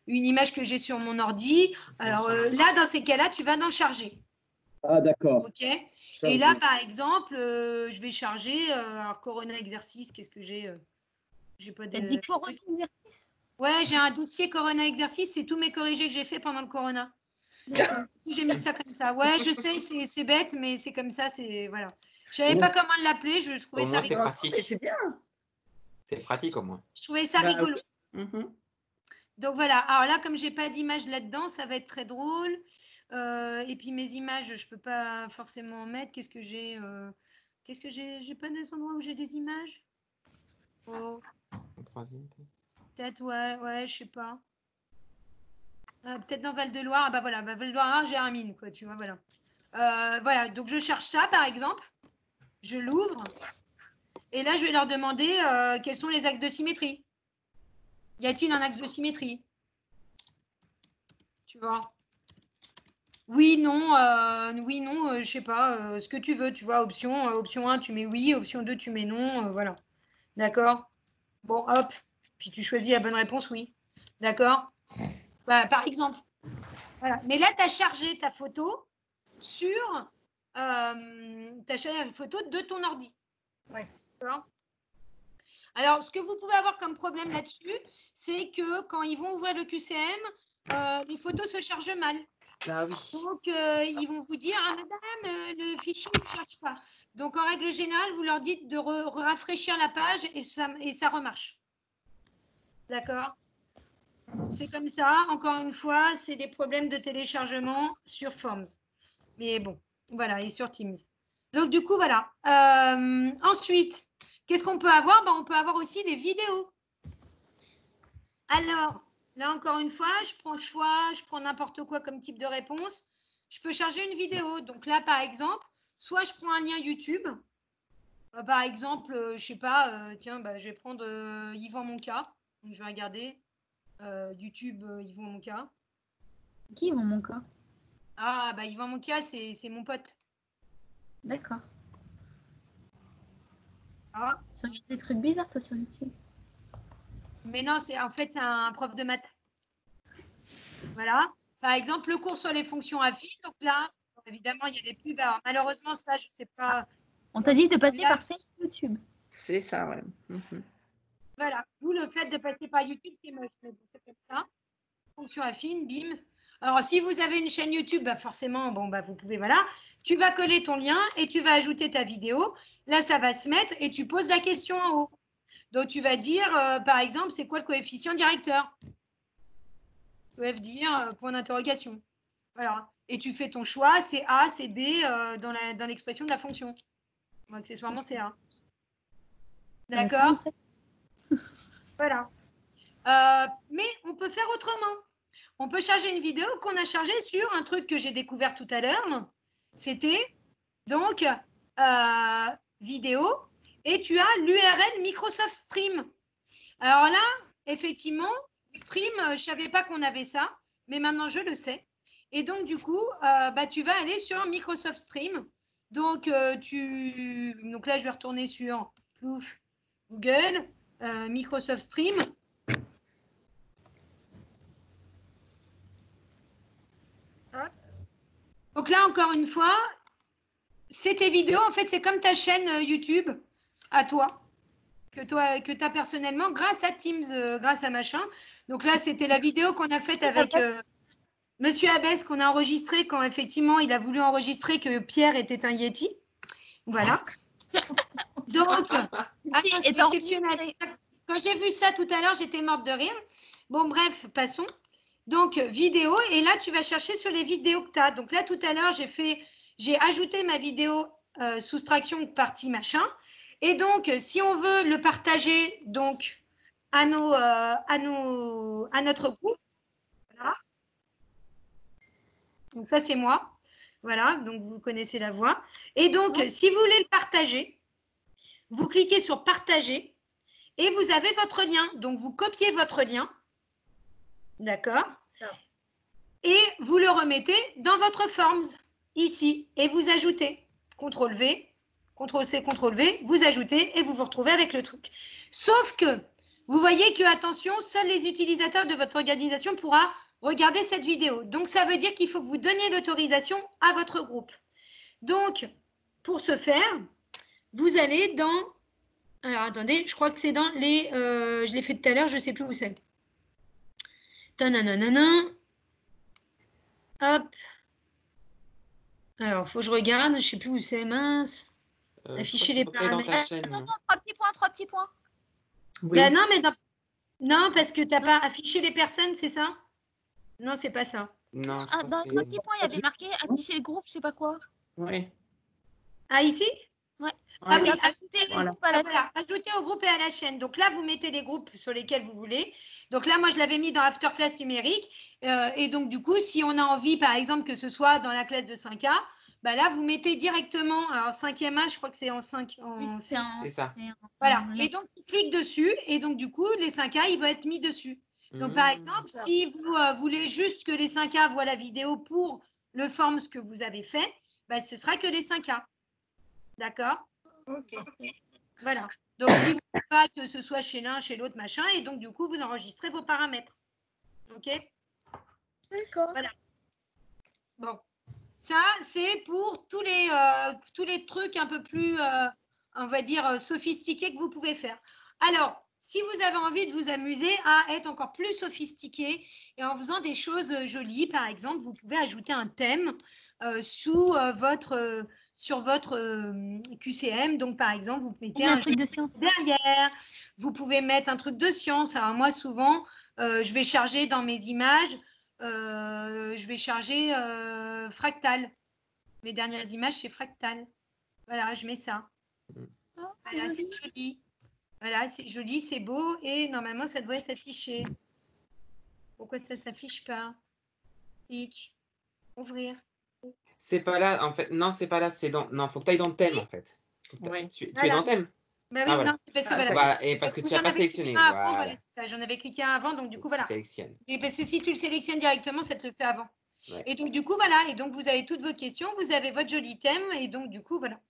Speaker 1: une image que j'ai sur mon ordi. Alors là, dans ces cas-là, tu vas dans charger.
Speaker 2: Ah, d'accord.
Speaker 1: OK. Et là, par exemple, je vais charger alors, Corona exercice. Qu'est-ce que j'ai J'ai pas de.
Speaker 6: Elle dit Corona exercice.
Speaker 1: Ouais, j'ai un dossier Corona exercice. C'est tous mes corrigés que j'ai fait pendant le Corona. J'ai mis ça comme ça. Ouais, je sais, c'est bête, mais c'est comme ça. C'est voilà. Je savais pas comment l'appeler. Je trouvais ça rigolo.
Speaker 3: C'est pratique.
Speaker 5: C'est bien.
Speaker 3: C'est pratique au moins.
Speaker 1: Je trouvais ça rigolo.
Speaker 5: Mm-hmm.
Speaker 1: Donc voilà. Alors là, comme j'ai pas d'image là-dedans, ça va être très drôle. Et puis mes images, je peux pas forcément en mettre. Qu'est-ce que j'ai J'ai pas des endroits où j'ai des images. Oh. Peut-être ouais, je sais pas. Peut-être dans Val-de-Loire. Ah bah voilà, Val-de-Loire, j'ai un mine quoi, tu vois, voilà. Voilà, donc je cherche ça par exemple. Je l'ouvre. Et là, je vais leur demander quels sont les axes de symétrie. Y a-t-il un axe de symétrie? Tu vois? Oui, non, je sais pas, ce que tu veux, tu vois, option 1, tu mets oui, option 2, tu mets non, voilà. D'accord? Bon, hop, puis tu choisis la bonne réponse, oui. D'accord? Bah, par exemple. Voilà. Mais là, tu as chargé ta photo sur de ton ordi.
Speaker 5: Ouais.
Speaker 1: D'accord? Alors, ce que vous pouvez avoir comme problème là-dessus, c'est que quand ils vont ouvrir le QCM, les photos se chargent mal.
Speaker 3: Ah oui.
Speaker 1: Donc, ils vont vous dire, ah, madame, le fichier ne se charge pas. Donc, en règle générale, vous leur dites de rafraîchir la page et ça remarche. D'accord? C'est comme ça. Encore une fois, c'est des problèmes de téléchargement sur Forms. Mais bon, voilà, et sur Teams. Donc, du coup, voilà. Ensuite, qu'est-ce qu'on peut avoir? On peut avoir aussi des vidéos. Alors, là, encore une fois, je prends choix, je prends n'importe quoi comme type de réponse. Je peux charger une vidéo. Donc là, par exemple, soit je prends un lien YouTube. Par exemple, je ne sais pas, tiens, je vais prendre Yvan Monca. Donc, je vais regarder YouTube Yvan Monca.
Speaker 6: Qui Yvan Monca?
Speaker 1: Ah, Yvan Monca, c'est mon pote.
Speaker 6: D'accord.
Speaker 1: Ah.
Speaker 6: Tu regardes des trucs bizarres, toi, sur YouTube.
Speaker 1: Mais non, en fait, c'est un prof de maths. Voilà. Par exemple, le cours sur les fonctions affines. Donc là, évidemment, il y a des pubs. Alors, malheureusement, ça, je ne sais pas.
Speaker 6: On t'a dit de passer par YouTube.
Speaker 5: C'est ça, ouais. Mm-hmm.
Speaker 1: Voilà. D'où le fait de passer par YouTube, c'est moche. Mais bon, c'est comme ça. Fonction affine, bim. Alors, si vous avez une chaîne YouTube, forcément, vous pouvez, voilà. Tu vas coller ton lien et tu vas ajouter ta vidéo. Là, ça va se mettre et tu poses la question en haut. Donc, tu vas dire, par exemple, c'est quoi le coefficient directeur? Tu vas dire point d'interrogation. Voilà. Et tu fais ton choix, c'est A, c'est B dans l'expression de la fonction. Donc, accessoirement, c'est A. D'accord? Voilà. Mais on peut faire autrement. On peut charger une vidéo qu'on a chargée sur un truc que j'ai découvert tout à l'heure. C'était donc vidéo et tu as l'URL Microsoft Stream. Alors là, effectivement, Stream, je ne savais pas qu'on avait ça, mais maintenant je le sais. Et donc, du coup, tu vas aller sur Microsoft Stream. Donc, donc là, je vais retourner sur Plouf, Google, Microsoft Stream. Donc là, encore une fois, c'est tes vidéos. En fait, c'est comme ta chaîne YouTube à toi, que tu as personnellement grâce à Teams, grâce à machin. Donc là, c'était la vidéo qu'on a faite avec Monsieur Abès, qu'on a enregistré quand effectivement il a voulu enregistrer que Pierre était un Yeti. Voilà. Donc, c'est exceptionnel. Quand j'ai vu ça tout à l'heure, j'étais morte de rire. Bon, bref, passons. Donc, vidéo. Et là, tu vas chercher sur les vidéos que tu as. Donc là, tout à l'heure, j'ai ajouté ma vidéo soustraction partie machin. Et donc, si on veut le partager donc, à notre groupe, voilà. Donc, ça, c'est moi. Voilà, donc vous connaissez la voix. Et donc, si vous voulez le partager, vous cliquez sur partager et vous avez votre lien. Donc, vous copiez votre lien. D'accord. Et vous le remettez dans votre Forms, ici. Et vous ajoutez. CTRL-V, CTRL-C, CTRL-V, vous ajoutez et vous vous retrouvez avec le truc. Sauf que, vous voyez que, attention, seuls les utilisateurs de votre organisation pourront regarder cette vidéo. Donc, ça veut dire qu'il faut que vous donniez l'autorisation à votre groupe. Donc, pour ce faire, vous allez dans... Alors, attendez, je crois que c'est dans les... je l'ai fait tout à l'heure, je ne sais plus où c'est. Tananana. Hop. Alors, il faut que je regarde, je ne sais plus où c'est, mince. Afficher les paramètres.
Speaker 6: Attends, 3 petits points.
Speaker 1: Oui. Bah, non, parce que tu n'as pas affiché les personnes, c'est ça? Non, c'est pas ça.
Speaker 3: Non,
Speaker 6: dans 3 petits points, il y avait marqué afficher le groupe, je ne sais pas quoi.
Speaker 7: Oui.
Speaker 1: Ah, ici?
Speaker 6: Ouais.
Speaker 1: Ah oui,
Speaker 6: ajouter
Speaker 1: au groupe et à la chaîne. Donc là, vous mettez les groupes sur lesquels vous voulez. Donc là, moi, je l'avais mis dans After Class numérique. Et donc, du coup, si on a envie, par exemple, que ce soit dans la classe de 5A, bah là, vous mettez directement, alors 5e A, je crois que c'est en 5.
Speaker 6: Oui, c'est
Speaker 3: ça.
Speaker 1: Voilà. Et donc, tu cliques dessus. Et donc, du coup, les 5A, ils vont être mis dessus. Donc, par exemple, si vous voulez juste que les 5A voient la vidéo pour le Forms que vous avez fait, bah, ce sera que les 5A. D'accord?
Speaker 5: Ok.
Speaker 1: Voilà. Donc, si vous ne voulez pas que ce soit chez l'un, chez l'autre, machin, et donc, du coup, vous enregistrez vos paramètres. OK?
Speaker 5: D'accord.
Speaker 1: Voilà. Bon. Ça, c'est pour tous les trucs un peu plus, on va dire, sophistiqués que vous pouvez faire. Alors, si vous avez envie de vous amuser à être encore plus sophistiqué et en faisant des choses jolies, par exemple, vous pouvez ajouter un thème sur votre QCM. Donc, par exemple, vous mettez
Speaker 6: un truc de science
Speaker 1: derrière. Vous pouvez mettre un truc de science. Alors, moi, souvent, je vais charger dans mes images, je vais charger fractal. Mes dernières images, c'est fractal. Voilà, je mets ça. Voilà, c'est joli. Voilà, c'est joli, c'est beau et normalement, ça devrait s'afficher. Pourquoi ça ne s'affiche pas? Clic. Ouvrir.
Speaker 3: C'est pas là, en fait. Non, c'est pas là. C'est dans. Non, faut que tu ailles dans le thème, en fait.
Speaker 7: Oui.
Speaker 3: Tu es dans le thème?
Speaker 1: Bah oui,
Speaker 3: voilà.
Speaker 1: non, c'est parce que voilà.
Speaker 3: Voilà, et parce que tu n'as pas sélectionné. Voilà.
Speaker 1: J'en avais cliqué un avant, donc du coup, voilà.
Speaker 3: Sélectionne.
Speaker 1: Et parce que si tu le sélectionnes directement, ça te le fait avant.
Speaker 3: Ouais.
Speaker 1: Et donc, du coup, voilà. Et donc, vous avez toutes vos questions, vous avez votre joli thème, et donc, du coup, voilà.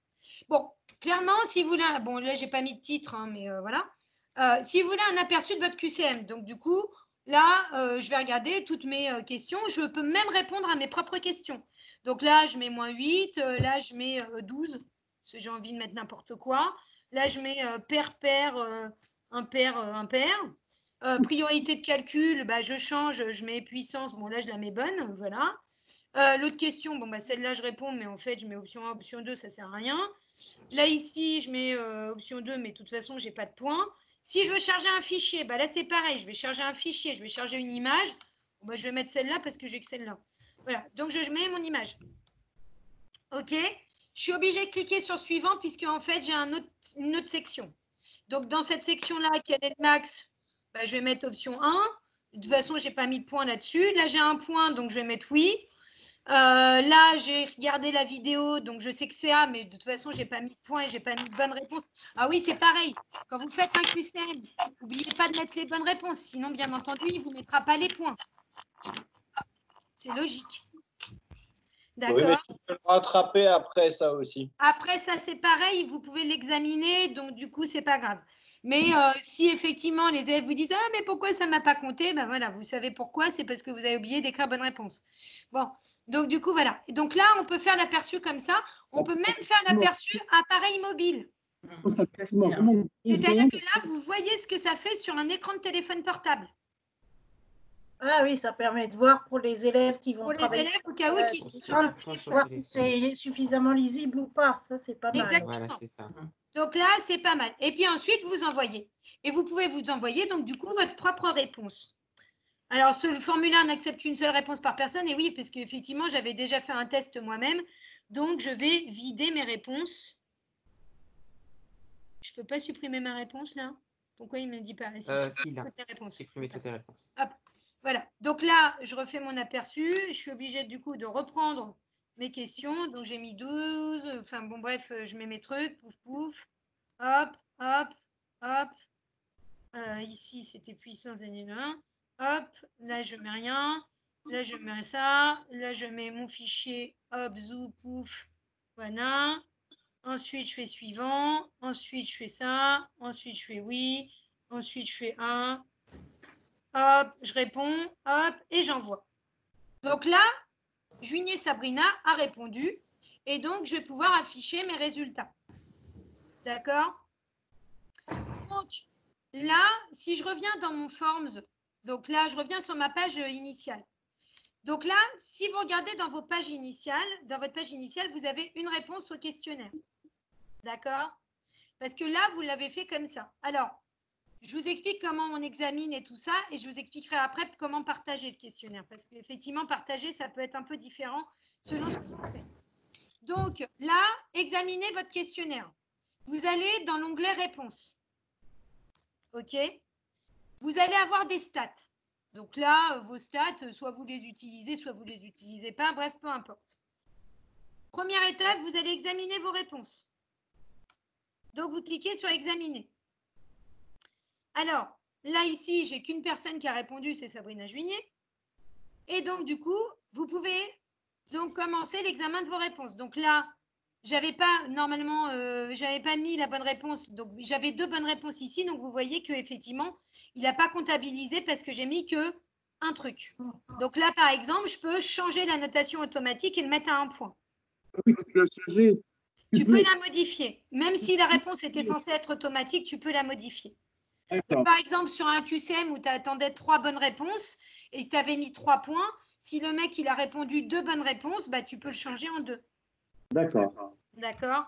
Speaker 1: Bon, clairement, si vous voulez, bon, là, je n'ai pas mis de titre, hein, mais voilà. Si vous voulez un aperçu de votre QCM, donc du coup, là, je vais regarder toutes mes questions. Je peux même répondre à mes propres questions. Donc là, je mets -8, là, je mets 12, parce que j'ai envie de mettre n'importe quoi. Là, je mets pair, impair. Priorité de calcul, bah, je change, je mets puissance. Bon, là, je la mets bonne, voilà. L'autre question, bon, bah, celle-là, je réponds, mais en fait, je mets option 1, option 2, ça ne sert à rien. Là, ici, je mets option 2, mais de toute façon, je n'ai pas de points. Si je veux charger un fichier, bah, là, c'est pareil. Je vais charger un fichier, je vais charger une image. Bah, je vais mettre celle-là parce que j'ai que celle-là. Voilà, donc je mets mon image. OK. Je suis obligée de cliquer sur suivant puisque en fait, j'ai une autre section. Donc, dans cette section-là, quel est le max? Bah, je vais mettre option 1. De toute façon, je n'ai pas mis de point là-dessus. Là, j'ai un point, donc je vais mettre oui. Là, j'ai regardé la vidéo, donc je sais que c'est A, mais de toute façon, je n'ai pas mis de point et je n'ai pas mis de bonne réponse. Ah oui, c'est pareil. Quand vous faites un QCM, n'oubliez pas de mettre les bonnes réponses. Sinon, bien entendu, il ne vous mettra pas les points. C'est logique. D'accord.
Speaker 4: Oui, mais tu peux le rattraper après ça aussi.
Speaker 1: Après ça, c'est pareil, vous pouvez l'examiner, donc du coup, c'est pas grave. Mais si effectivement les élèves vous disent « Ah, mais pourquoi ça ne m'a pas compté ?» Ben voilà, vous savez pourquoi, c'est parce que vous avez oublié d'écrire bonne réponse. Bon, donc du coup, voilà. Donc là, on peut faire l'aperçu comme ça. On peut même faire l'aperçu appareil mobile. C'est-à-dire que là, vous voyez ce que ça fait sur un écran de téléphone portable.
Speaker 5: Ah oui, ça permet de voir pour les élèves qui vont travailler.
Speaker 1: Pour les élèves, au cas où, qui sont
Speaker 5: voir si c'est suffisamment lisible ou pas. Ça, c'est pas mal.
Speaker 1: Exactement.
Speaker 3: Voilà, c'est ça.
Speaker 1: Donc là, c'est pas mal. Et puis ensuite, vous envoyez. Et vous pouvez vous envoyer, donc du coup, votre propre réponse. Alors, ce formulaire n'accepte une seule réponse par personne. Et oui, parce qu'effectivement, j'avais déjà fait un test moi-même. Donc, je vais vider mes réponses. Je ne peux pas supprimer ma réponse, là? Pourquoi il ne me dit pas?
Speaker 3: Si, là. Supprimer toutes les réponses.
Speaker 1: Hop. Voilà. Donc là, je refais mon aperçu. Je suis obligée, du coup, de reprendre mes questions. Donc, j'ai mis 12. Enfin, bon, bref, je mets mes trucs. Pouf, pouf. Hop, hop, hop. Ici, c'était puissance et 1. Hop, là, je mets rien. Là, je mets ça. Là, je mets mon fichier. Hop, zou, pouf. Voilà. Ensuite, je fais suivant. Ensuite, je fais ça. Ensuite, je fais oui. Ensuite, je fais 1. Hop, je réponds. Hop, et j'envoie. Donc là, Juigné Sabrina a répondu. Et donc, je vais pouvoir afficher mes résultats. D'accord? Donc, là, si je reviens dans mon Forms, donc là, je reviens sur ma page initiale. Donc là, si vous regardez dans vos pages initiales, dans votre page initiale, vous avez une réponse au questionnaire. D'accord? Parce que là, vous l'avez fait comme ça. Alors, je vous explique comment on examine et tout ça, et je vous expliquerai après comment partager le questionnaire. Parce qu'effectivement, partager, ça peut être un peu différent selon ce que vous faites. Donc là, examinez votre questionnaire. Vous allez dans l'onglet réponses. OK? Vous allez avoir des stats. Donc là, vos stats, soit vous les utilisez, soit vous ne les utilisez pas. Bref, peu importe. Première étape, vous allez examiner vos réponses. Donc, vous cliquez sur « Examiner ». Alors, là, ici, j'ai qu'une personne qui a répondu, c'est Sabrina Juigné. Et donc, du coup, vous pouvez donc commencer l'examen de vos réponses. Donc là, j'avais pas normalement, j'avais pas mis la bonne réponse. Donc, j'avais 2 bonnes réponses ici. Donc, vous voyez qu'effectivement, il n'a pas comptabilisé parce que j'ai mis que un truc. Donc là, par exemple, je peux changer la notation automatique et le mettre à 1 point.
Speaker 2: Oui, tu l'as changé.
Speaker 1: Tu peux la modifier. Même si la réponse était censée être automatique, tu peux la modifier. Donc, par exemple, sur un QCM où tu attendais 3 bonnes réponses et tu avais mis 3 points, si le mec il a répondu 2 bonnes réponses, bah, tu peux le changer en 2.
Speaker 2: D'accord.
Speaker 1: D'accord.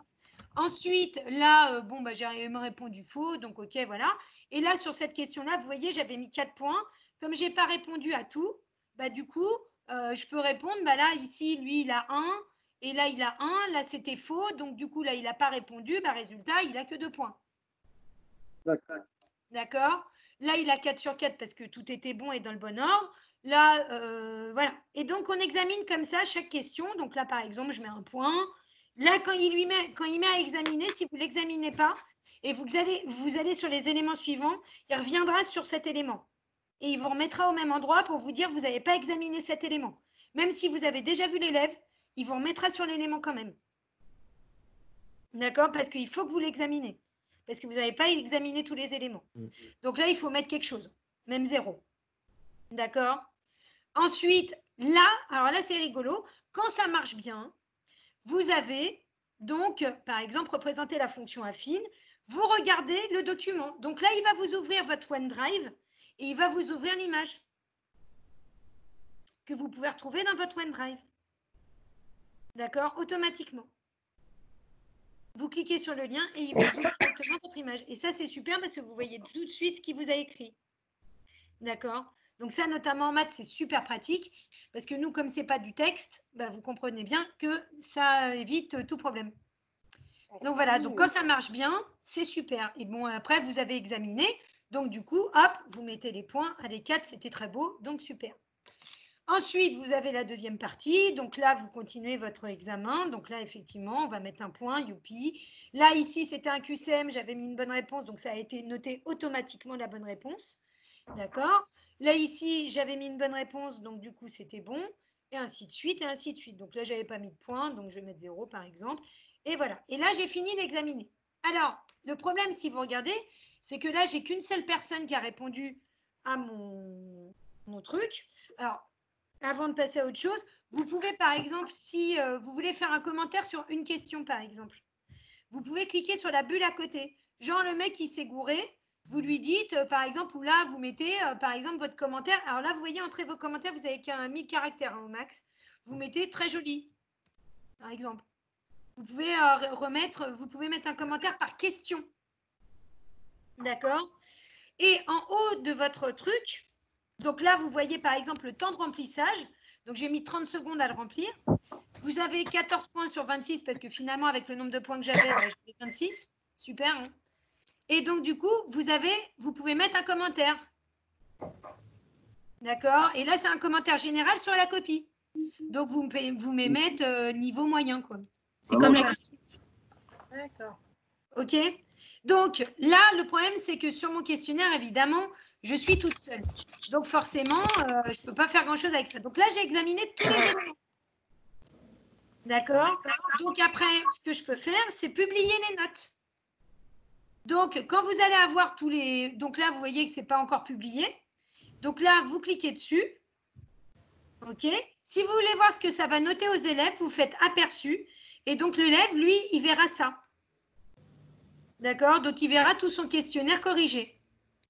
Speaker 1: Ensuite, là, bon, bah, j'ai répondu faux, donc OK, voilà. Et là, sur cette question-là, vous voyez, j'avais mis 4 points. Comme je n'ai pas répondu à tout, bah, du coup, je peux répondre, bah, là, ici, lui, il a 1. Et là, il a 1, là, c'était faux. Donc, du coup, là, il n'a pas répondu. Bah, résultat, il n'a que 2 points.
Speaker 2: D'accord.
Speaker 1: D'accord. Là, il a 4 sur 4 parce que tout était bon et dans le bon ordre. Là, voilà. Et donc, on examine comme ça chaque question. Donc là, par exemple, je mets un point. Là, quand il met à examiner, si vous ne l'examinez pas, et vous allez sur les éléments suivants, il reviendra sur cet élément. Et il vous remettra au même endroit pour vous dire vous n'avez pas examiné cet élément. Même si vous avez déjà vu l'élève, il vous remettra sur l'élément quand même. D'accord? Parce qu'il faut que vous l'examinez. Parce que vous n'avez pas examiné tous les éléments. Donc là, il faut mettre quelque chose. Même 0. D'accord? Ensuite, là, alors là, c'est rigolo. Quand ça marche bien, vous avez donc, par exemple, représenter la fonction affine. Vous regardez le document. Donc là, il va vous ouvrir votre OneDrive et il va vous ouvrir l'image que vous pouvez retrouver dans votre OneDrive. D'accord? Automatiquement. Vous cliquez sur le lien et il vous ouvre directement votre image. Et ça, c'est super parce que vous voyez tout de suite ce qu'il vous a écrit. D'accord? Donc ça, notamment en maths, c'est super pratique parce que nous, comme ce n'est pas du texte, bah, vous comprenez bien que ça évite tout problème. Donc voilà, donc quand ça marche bien, c'est super. Et bon, après, vous avez examiné. Donc du coup, hop, vous mettez les points. Allez, 4, c'était très beau, donc super. Ensuite, vous avez la deuxième partie. Donc là, vous continuez votre examen. Donc là, effectivement, on va mettre un point, youpi. Là, ici, c'était un QCM. J'avais mis une bonne réponse. Donc ça a été noté automatiquement la bonne réponse. D'accord? Là, ici, j'avais mis une bonne réponse. Donc du coup, c'était bon. Et ainsi de suite, et ainsi de suite. Donc là, je n'avais pas mis de point. Donc je vais mettre 0, par exemple. Et voilà. Et là, j'ai fini d'examiner. Alors, le problème, si vous regardez, c'est que là, j'ai qu'une seule personne qui a répondu à mon truc. Alors, avant de passer à autre chose, vous pouvez, par exemple, si vous voulez faire un commentaire sur une question, par exemple, vous pouvez cliquer sur la bulle à côté. Genre, le mec, il s'est gouré, vous lui dites, par exemple, ou là, vous mettez, par exemple, votre commentaire. Alors là, vous voyez, entre vos commentaires, vous avez qu'un 1000 caractères au max. Vous mettez très joli, par exemple. Vous pouvez vous pouvez mettre un commentaire par question. D'accord? Et en haut de votre truc, donc là, vous voyez par exemple le temps de remplissage. Donc, j'ai mis 30 secondes à le remplir. Vous avez 14 points sur 26 parce que finalement, avec le nombre de points que j'avais, j'avais 26. Super. Hein? Et donc, du coup, vous pouvez mettre un commentaire. D'accord? Et là, c'est un commentaire général sur la copie. Donc, vous me mettez niveau moyen, quoi. C'est comme la copie.
Speaker 5: D'accord.
Speaker 1: OK? Donc, là, le problème, c'est que sur mon questionnaire, évidemment, je suis toute seule. Donc, forcément, je ne peux pas faire grand-chose avec ça. Donc là, j'ai examiné tous les éléments. D'accord? Donc, après, ce que je peux faire, c'est publier les notes. Donc, quand vous allez avoir tous les... Donc là, vous voyez que ce n'est pas encore publié. Donc là, vous cliquez dessus. OK? Si vous voulez voir ce que ça va noter aux élèves, vous faites aperçu. Et donc, l'élève, lui, il verra ça. D'accord? Donc, il verra tout son questionnaire corrigé.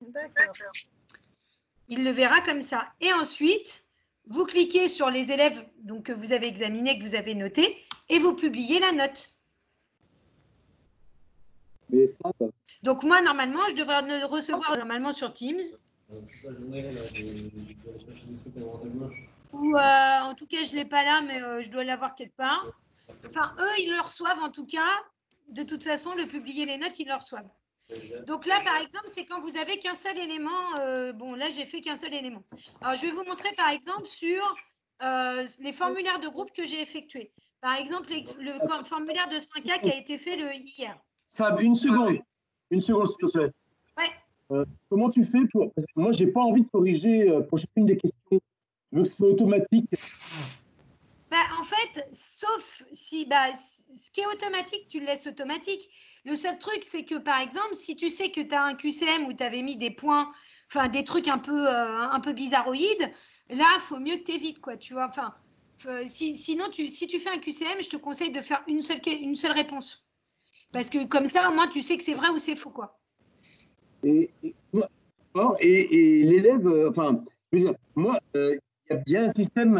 Speaker 5: D'accord.
Speaker 1: Il le verra comme ça. Et ensuite, vous cliquez sur les élèves donc, que vous avez examinés, que vous avez notés, et vous publiez la note.
Speaker 2: Mais ça,
Speaker 1: donc, moi, normalement, je devrais le recevoir normalement sur Teams. Ou en tout cas, je ne l'ai pas là, mais je dois l'avoir quelque part. Enfin, eux, ils le reçoivent en tout cas. De toute façon, le publier les notes, ils le reçoivent. Donc là, par exemple, c'est quand vous n'avez qu'un seul élément. Bon, là, j'ai fait qu'un seul élément. Alors, je vais vous montrer, par exemple, sur les formulaires de groupe que j'ai effectués. Par exemple, le formulaire de 5A qui a été fait hier.
Speaker 2: Ça, une seconde, s'il te plaît.
Speaker 1: Ouais.
Speaker 2: Comment tu fais pour... Parce que moi, je n'ai pas envie de corriger pour chacune des questions. Je veux que ce soit automatique.
Speaker 1: En fait, sauf si ce qui est automatique, tu le laisses automatique. Le seul truc, c'est que, par exemple, si tu sais que tu as un QCM où tu avais mis des points, enfin, des trucs un peu bizarroïdes, là, il faut mieux que tu évites, quoi, tu vois. Enfin, sinon, si tu fais un QCM, je te conseille de faire une seule réponse. Parce que comme ça, au moins, tu sais que c'est vrai ou c'est faux, quoi.
Speaker 2: Et l'élève, enfin, je veux dire, moi, il y a un système...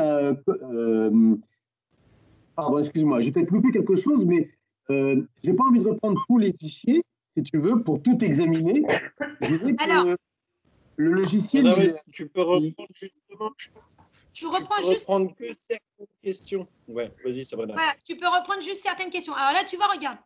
Speaker 2: pardon, excuse-moi, j'ai peut-être loupé quelque chose, mais je n'ai pas envie de reprendre tous les fichiers, si tu veux, pour tout examiner. Je dirais que
Speaker 1: alors,
Speaker 2: le logiciel...
Speaker 4: tu peux reprendre justement...
Speaker 1: Tu reprends
Speaker 4: juste... reprendre que certaines questions. Ouais, vas-y, Sabrina.
Speaker 1: Voilà, tu peux reprendre juste certaines questions. Alors là, tu vois, regarde.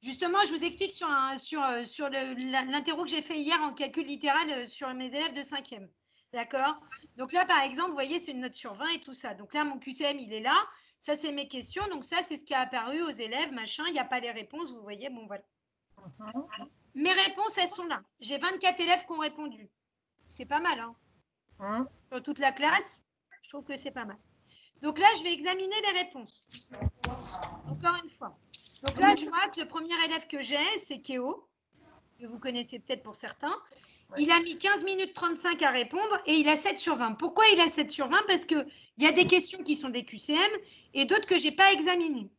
Speaker 1: Justement, je vous explique sur l'interro que j'ai fait hier en calcul littéral sur mes élèves de 5e. D'accord? Donc là, par exemple, vous voyez, c'est une note sur 20 et tout ça. Donc là, mon QCM, il est là. Ça, c'est mes questions. Donc ça, c'est ce qui a apparu aux élèves, machin. Il n'y a pas les réponses, vous voyez. Bon, voilà. Mes réponses, elles sont là. J'ai 24 élèves qui ont répondu. C'est pas mal, hein? Sur toute la classe, je trouve que c'est pas mal. Donc là, je vais examiner les réponses. Encore une fois. Donc là, je vois que le premier élève que j'ai, c'est Kéo, que vous connaissez peut-être pour certains. Il a mis 15 minutes 35 à répondre et il a 7 sur 20. Pourquoi il a 7 sur 20? Parce qu'il y a des questions qui sont des QCM et d'autres que je n'ai pas examinées.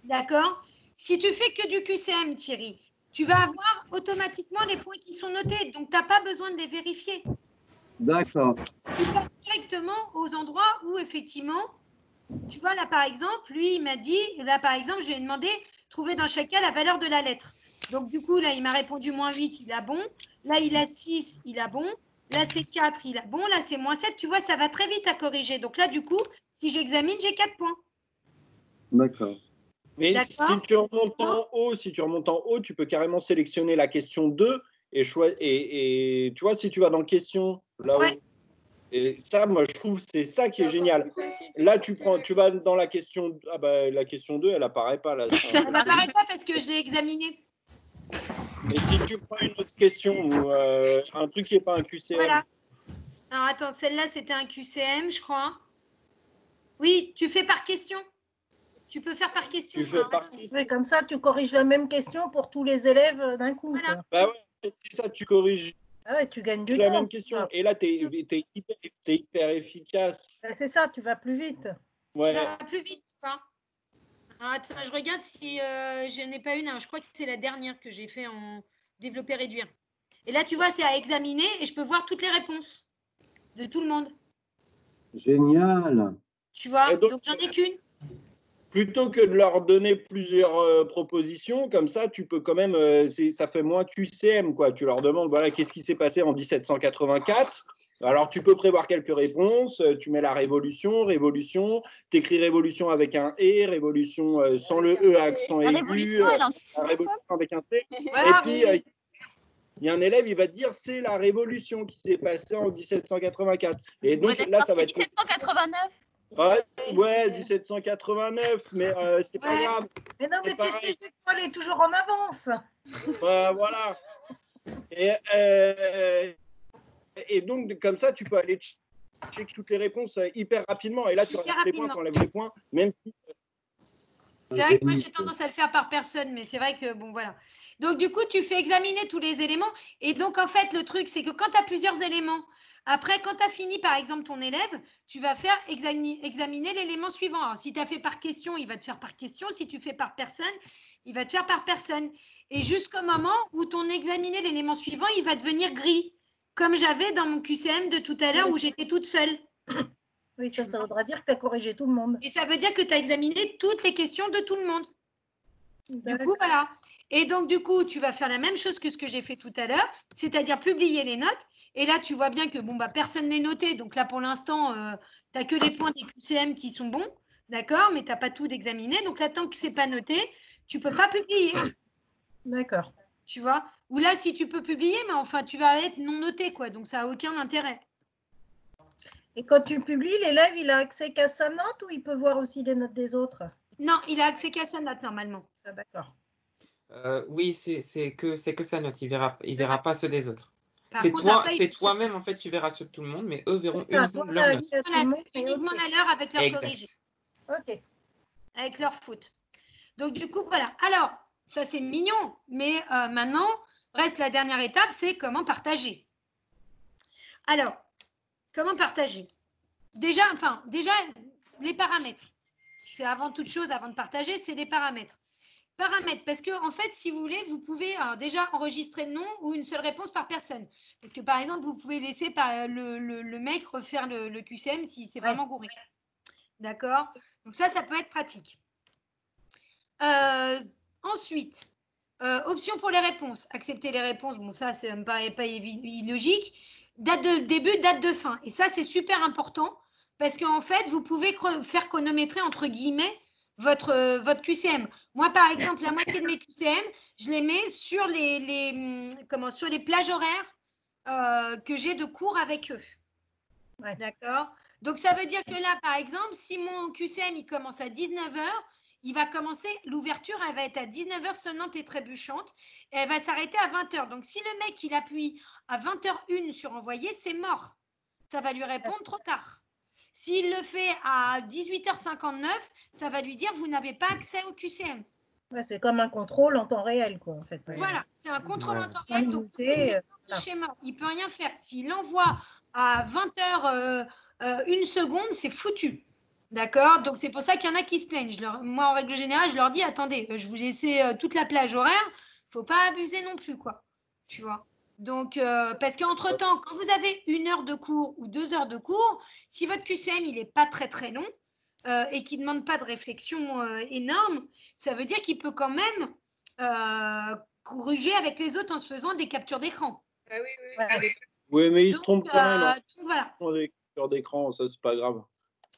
Speaker 1: D'accord? Si tu fais que du QCM, Thierry, tu vas avoir automatiquement les points qui sont notés. Donc, tu n'as pas besoin de les vérifier.
Speaker 2: D'accord.
Speaker 1: Tu vas directement aux endroits où, effectivement, tu vois, là, par exemple, lui, il m'a dit, là, par exemple, je lui ai demandé, trouver dans chaque cas la valeur de la lettre. Donc, du coup, là, il m'a répondu -8, il a bon. Là, il a 6, il a bon. Là, c'est 4. Bon, là, c'est moins 7. Tu vois, ça va très vite à corriger. Donc là, du coup, si j'examine, j'ai 4 points.
Speaker 2: D'accord.
Speaker 4: Mais si tu remontes en haut, tu peux carrément sélectionner la question 2 et tu vois, si tu vas dans question, là
Speaker 1: ouais.
Speaker 4: où, et ça, moi, je trouve c'est ça qui est génial. Là, tu vas dans la question, la question 2, elle apparaît pas là.
Speaker 1: Elle apparaît pas parce que je l'ai examinée.
Speaker 4: Et si tu prends une autre question ou un truc qui n'est pas un QCM.
Speaker 1: Voilà. Alors, attends, celle-là, c'était un QCM, je crois. Oui, tu fais par question. Tu peux faire par question.
Speaker 5: Oui, comme ça, tu corriges la même question pour tous les élèves d'un coup.
Speaker 1: Voilà.
Speaker 4: Bah ouais, c'est ça, tu corriges.
Speaker 5: Ah ouais, tu gagnes du temps.
Speaker 4: La même question. Et là, tu es hyper efficace.
Speaker 5: C'est ça, tu vas plus vite.
Speaker 4: Ouais.
Speaker 1: Tu vas plus vite, tu vois. Alors, attends, je regarde si je n'ai pas une. Alors, je crois que c'est la dernière que j'ai fait en développer réduire. Et là, tu vois, c'est à examiner et je peux voir toutes les réponses de tout le monde.
Speaker 2: Génial.
Speaker 1: Tu vois, donc j'en ai qu'une.
Speaker 4: Plutôt que de leur donner plusieurs propositions, comme ça, tu peux quand même, ça fait moins QCM, quoi. Tu leur demandes, voilà, qu'est-ce qui s'est passé en 1784 ? Alors, tu peux prévoir quelques réponses. Tu mets la révolution, tu écris révolution avec un E, révolution sans le E à accent aigu, la révolution avec un C. Voilà, et puis, il y a un élève, il va te dire, c'est la révolution qui s'est passée en 1784. Et donc, là, ça va être…
Speaker 6: 1789.
Speaker 4: Ouais, 1789, mais c'est pas grave.
Speaker 5: Mais non, mais tu sais que l'école est toujours en avance.
Speaker 4: Voilà. Et donc, comme ça, tu peux aller checker toutes les réponses hyper rapidement. Et là, tu enlèves les points, tu enlèves les points, même si…
Speaker 1: C'est vrai que moi, j'ai tendance à le faire par personne, mais c'est vrai que, bon, voilà. Donc, du coup, tu fais examiner tous les éléments. Et donc, en fait, le truc, c'est que quand tu as plusieurs éléments, après, quand tu as fini, par exemple, ton élève, tu vas faire examiner l'élément suivant. Alors, si tu as fait par question, il va te faire par question. Si tu fais par personne, il va te faire par personne. Et jusqu'au moment où ton examiné l'élément suivant, il va devenir gris, comme j'avais dans mon QCM de tout à l'heure où j'étais toute seule.
Speaker 5: Oui, ça voudra dire que tu as corrigé tout le monde.
Speaker 1: Et ça veut dire que tu as examiné toutes les questions de tout le monde. Du coup, voilà. Et donc, du coup, tu vas faire la même chose que ce que j'ai fait tout à l'heure, c'est-à-dire publier les notes. Et là, tu vois bien que bon, personne n'est noté. Donc là, pour l'instant, tu n'as que les points des QCM qui sont bons. D'accord, mais tu n'as pas tout d'examiné. Donc là, tant que ce n'est pas noté, tu ne peux pas publier.
Speaker 5: D'accord.
Speaker 1: Tu vois. Ou là, si tu peux publier, mais enfin, tu vas être non noté, quoi. Donc, ça n'a aucun intérêt.
Speaker 5: Et quand tu publies, l'élève, il a accès qu'à sa note ou il peut voir aussi les notes des autres?
Speaker 1: Non, il a accès qu'à sa note, normalement.
Speaker 5: Ça, d'accord.
Speaker 3: Oui, c'est que sa note. Il verra pas ceux des autres.
Speaker 1: C'est
Speaker 3: toi-même, en fait, tu verras ceux de tout le monde, mais eux verront uniquement
Speaker 1: leur
Speaker 3: note.
Speaker 1: Uniquement la leur avec leur corrigé.
Speaker 5: Ok.
Speaker 1: Avec leur faute. Donc, du coup, voilà. Alors, ça, c'est mignon. Mais maintenant, reste la dernière étape, c'est comment partager. Alors, comment partager? Déjà, les paramètres. C'est avant toute chose, avant de partager, c'est les paramètres. Paramètres, parce que en fait, si vous voulez, vous pouvez déjà enregistrer le nom ou une seule réponse par personne. Parce que par exemple, vous pouvez laisser le mec refaire le QCM si c'est vraiment gouré. D'accord? Donc ça peut être pratique. Ensuite, option pour les réponses. Accepter les réponses, bon ça, ça me paraît pas illogique. Date de début, date de fin. Et ça, c'est super important parce qu'en fait, vous pouvez faire chronométrer entre guillemets votre QCM. Moi, par exemple, la moitié de mes QCM, je les mets sur sur les plages horaires que j'ai de cours avec eux. Ouais. D'accord? Donc, ça veut dire que là, par exemple, si mon QCM, il commence à 19h, il va commencer, l'ouverture, elle va être à 19h sonnante et trébuchante, et elle va s'arrêter à 20h. Donc, si le mec, il appuie à 20h01 sur envoyer, c'est mort. Ça va lui répondre trop tard. S'il le fait à 18h59, ça va lui dire, vous n'avez pas accès au QCM.
Speaker 5: Ouais, c'est comme un contrôle en temps réel, quoi, en fait.
Speaker 1: Voilà, c'est un contrôle en temps réel. Donc, c'est schéma. Il ne peut rien faire. S'il envoie à 20h une seconde, c'est foutu. D'accord? Donc, c'est pour ça qu'il y en a qui se plaignent. Moi, en règle générale, je leur dis, attendez, je vous essaie toute la plage horaire. Il ne faut pas abuser non plus, quoi. Tu vois? Donc, parce qu'entre-temps, quand vous avez 1 heure de cours ou 2 heures de cours, si votre QCM, il n'est pas très, très long et qu'il ne demande pas de réflexion énorme, ça veut dire qu'il peut quand même corriger avec les autres en se faisant des captures d'écran.
Speaker 7: Ah oui.
Speaker 4: Oui, mais ils se trompent quand même.
Speaker 1: Donc voilà.
Speaker 4: Sur d'écran, ça, c'est pas grave.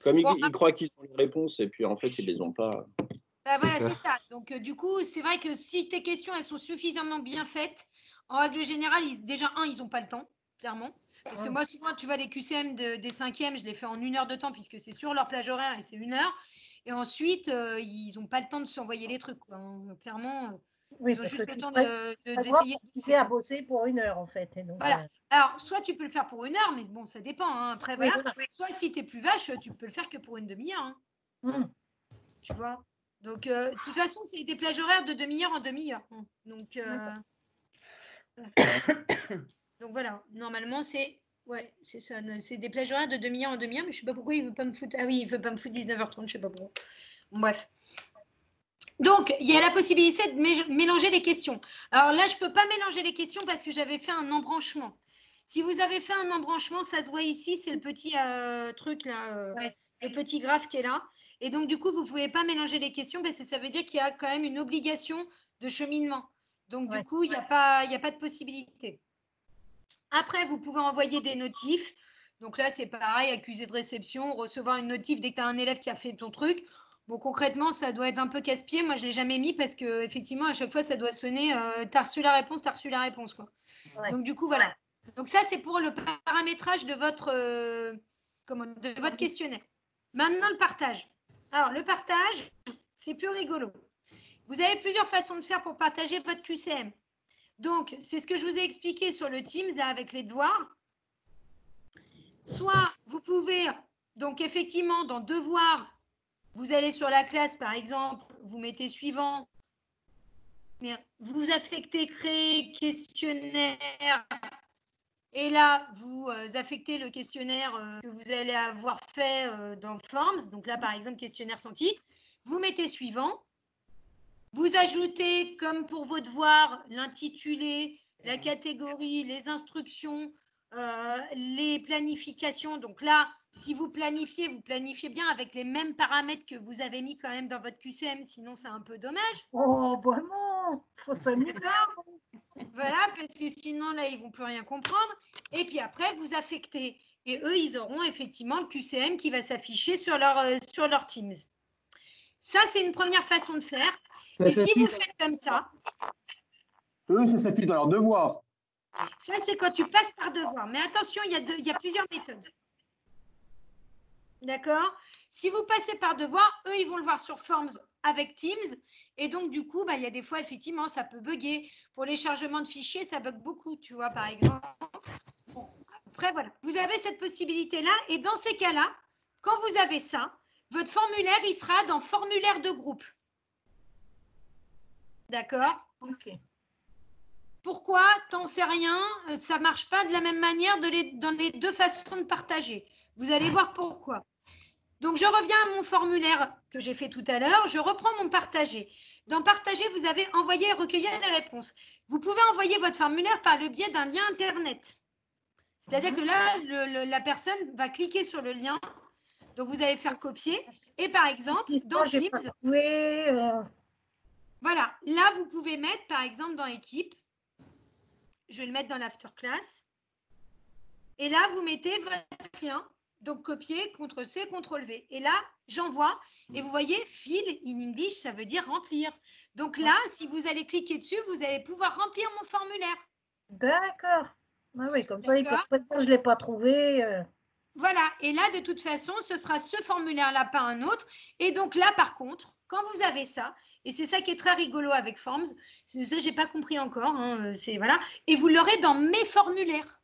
Speaker 4: Comme ils croient qu'ils ont les réponses et puis en fait, ils les ont pas.
Speaker 1: Bah, voilà, c'est ça. Donc, du coup, c'est vrai que si tes questions, elles sont suffisamment bien faites, en règle générale, déjà, ils n'ont pas le temps, clairement. Parce que moi, souvent, tu vois, les QCM des 5e, je les fais en 1 heure de temps puisque c'est sur leur plage horaire et c'est 1 heure. Et ensuite, ils n'ont pas le temps de s'envoyer les trucs, quoi. Clairement, ils ont juste le temps d'essayer de
Speaker 5: bosser. À bosser pour 1 heure, en fait. Et donc,
Speaker 1: voilà. Alors, soit tu peux le faire pour 1 heure, mais bon, ça dépend. Hein. Après, voilà. Soit si tu es plus vache, tu peux le faire que pour une demi-heure. Hein. Tu vois. Donc, de toute façon, c'est des plages horaires de demi-heure en demi-heure. Donc, donc voilà, normalement, c'est ça. C'est des plages horaires de demi-heure en demi-heure, mais je ne sais pas pourquoi il ne veut pas me foutre. Ah oui, il ne veut pas me foutre 19h30, je ne sais pas pourquoi. Bon, bref. Donc, il y a la possibilité de mélanger les questions. Alors là, je ne peux pas mélanger les questions parce que j'avais fait un embranchement. Si vous avez fait un embranchement, ça se voit ici, c'est le petit truc là, le petit graphe qui est là. Et donc, du coup, vous ne pouvez pas mélanger les questions parce que ça veut dire qu'il y a quand même une obligation de cheminement. Donc, du coup, il n'y a pas de possibilité. Après, vous pouvez envoyer des notifs. Donc là, c'est pareil, accusé de réception, recevoir une notif dès que tu as un élève qui a fait ton truc. Bon, concrètement, ça doit être un peu casse-pied. Moi, je ne l'ai jamais mis parce qu'effectivement, à chaque fois, ça doit sonner tu as reçu la réponse, quoi. Donc, du coup, voilà. Donc, ça, c'est pour le paramétrage de votre questionnaire. Maintenant, le partage. Alors, le partage, c'est plus rigolo. Vous avez plusieurs façons de faire pour partager votre QCM. Donc, c'est ce que je vous ai expliqué sur le Teams, là, avec les devoirs. Soit, vous pouvez, donc, effectivement, dans devoirs, vous allez sur la classe, par exemple, vous mettez suivant, vous affectez créer questionnaire, et là, vous affectez le questionnaire que vous allez avoir fait dans Forms. Donc là, par exemple, questionnaire sans titre. Vous mettez suivant. Vous ajoutez, comme pour vos devoirs, l'intitulé, la catégorie, les instructions, les planifications. Donc là, si vous planifiez bien avec les mêmes paramètres que vous avez mis quand même dans votre QCM, sinon c'est un peu dommage.
Speaker 5: Oh, vraiment, faut s'amuser.
Speaker 1: Voilà, parce que sinon, là, ils ne vont plus rien comprendre. Et puis après, vous affectez. Et eux, ils auront effectivement le QCM qui va s'afficher sur leur Teams. Ça, c'est une première façon de faire. Et si vous faites comme ça…
Speaker 2: Eux, ça s'affiche dans leur devoir.
Speaker 1: Ça, c'est quand tu passes par devoir. Mais attention, il y a plusieurs méthodes. D'accord? Si vous passez par devoir, eux, ils vont le voir sur Forms avec Teams. Et donc, du coup, il y a des fois, effectivement, ça peut bugger. Pour les chargements de fichiers, ça bug beaucoup, tu vois, par exemple. Bon, après, voilà. Vous avez cette possibilité-là. Et dans ces cas-là, quand vous avez ça, votre formulaire, il sera dans formulaire de groupe. D'accord?
Speaker 5: Ok.
Speaker 1: Pourquoi? T'en sais rien. Ça ne marche pas de la même manière dans les deux façons de partager. Vous allez voir pourquoi. Donc, je reviens à mon formulaire que j'ai fait tout à l'heure. Je reprends mon partager. Dans partager, vous avez envoyer et recueillir les réponses. Vous pouvez envoyer votre formulaire par le biais d'un lien Internet. C'est-à-dire que là, la personne va cliquer sur le lien. Donc, vous allez faire copier. Et par exemple, dans Teams, voilà, là, vous pouvez mettre, par exemple, dans équipe, je vais le mettre dans l'afterclass. Et là, vous mettez votre lien. Donc, copier, CTRL-C, CTRL-V. Et là, j'envoie. Et vous voyez, fill in English, ça veut dire remplir. Donc là, si vous allez cliquer dessus, vous allez pouvoir remplir mon formulaire.
Speaker 5: D'accord. Ah oui, comme ça, ils ne peuvent pas dire je ne l'ai pas trouvé.
Speaker 1: Voilà. Et là, de toute façon, ce sera ce formulaire-là, pas un autre. Et donc là, par contre, quand vous avez ça, et c'est ça qui est très rigolo avec Forms, ça, je n'ai pas compris encore. Hein, voilà. Et vous l'aurez dans mes formulaires.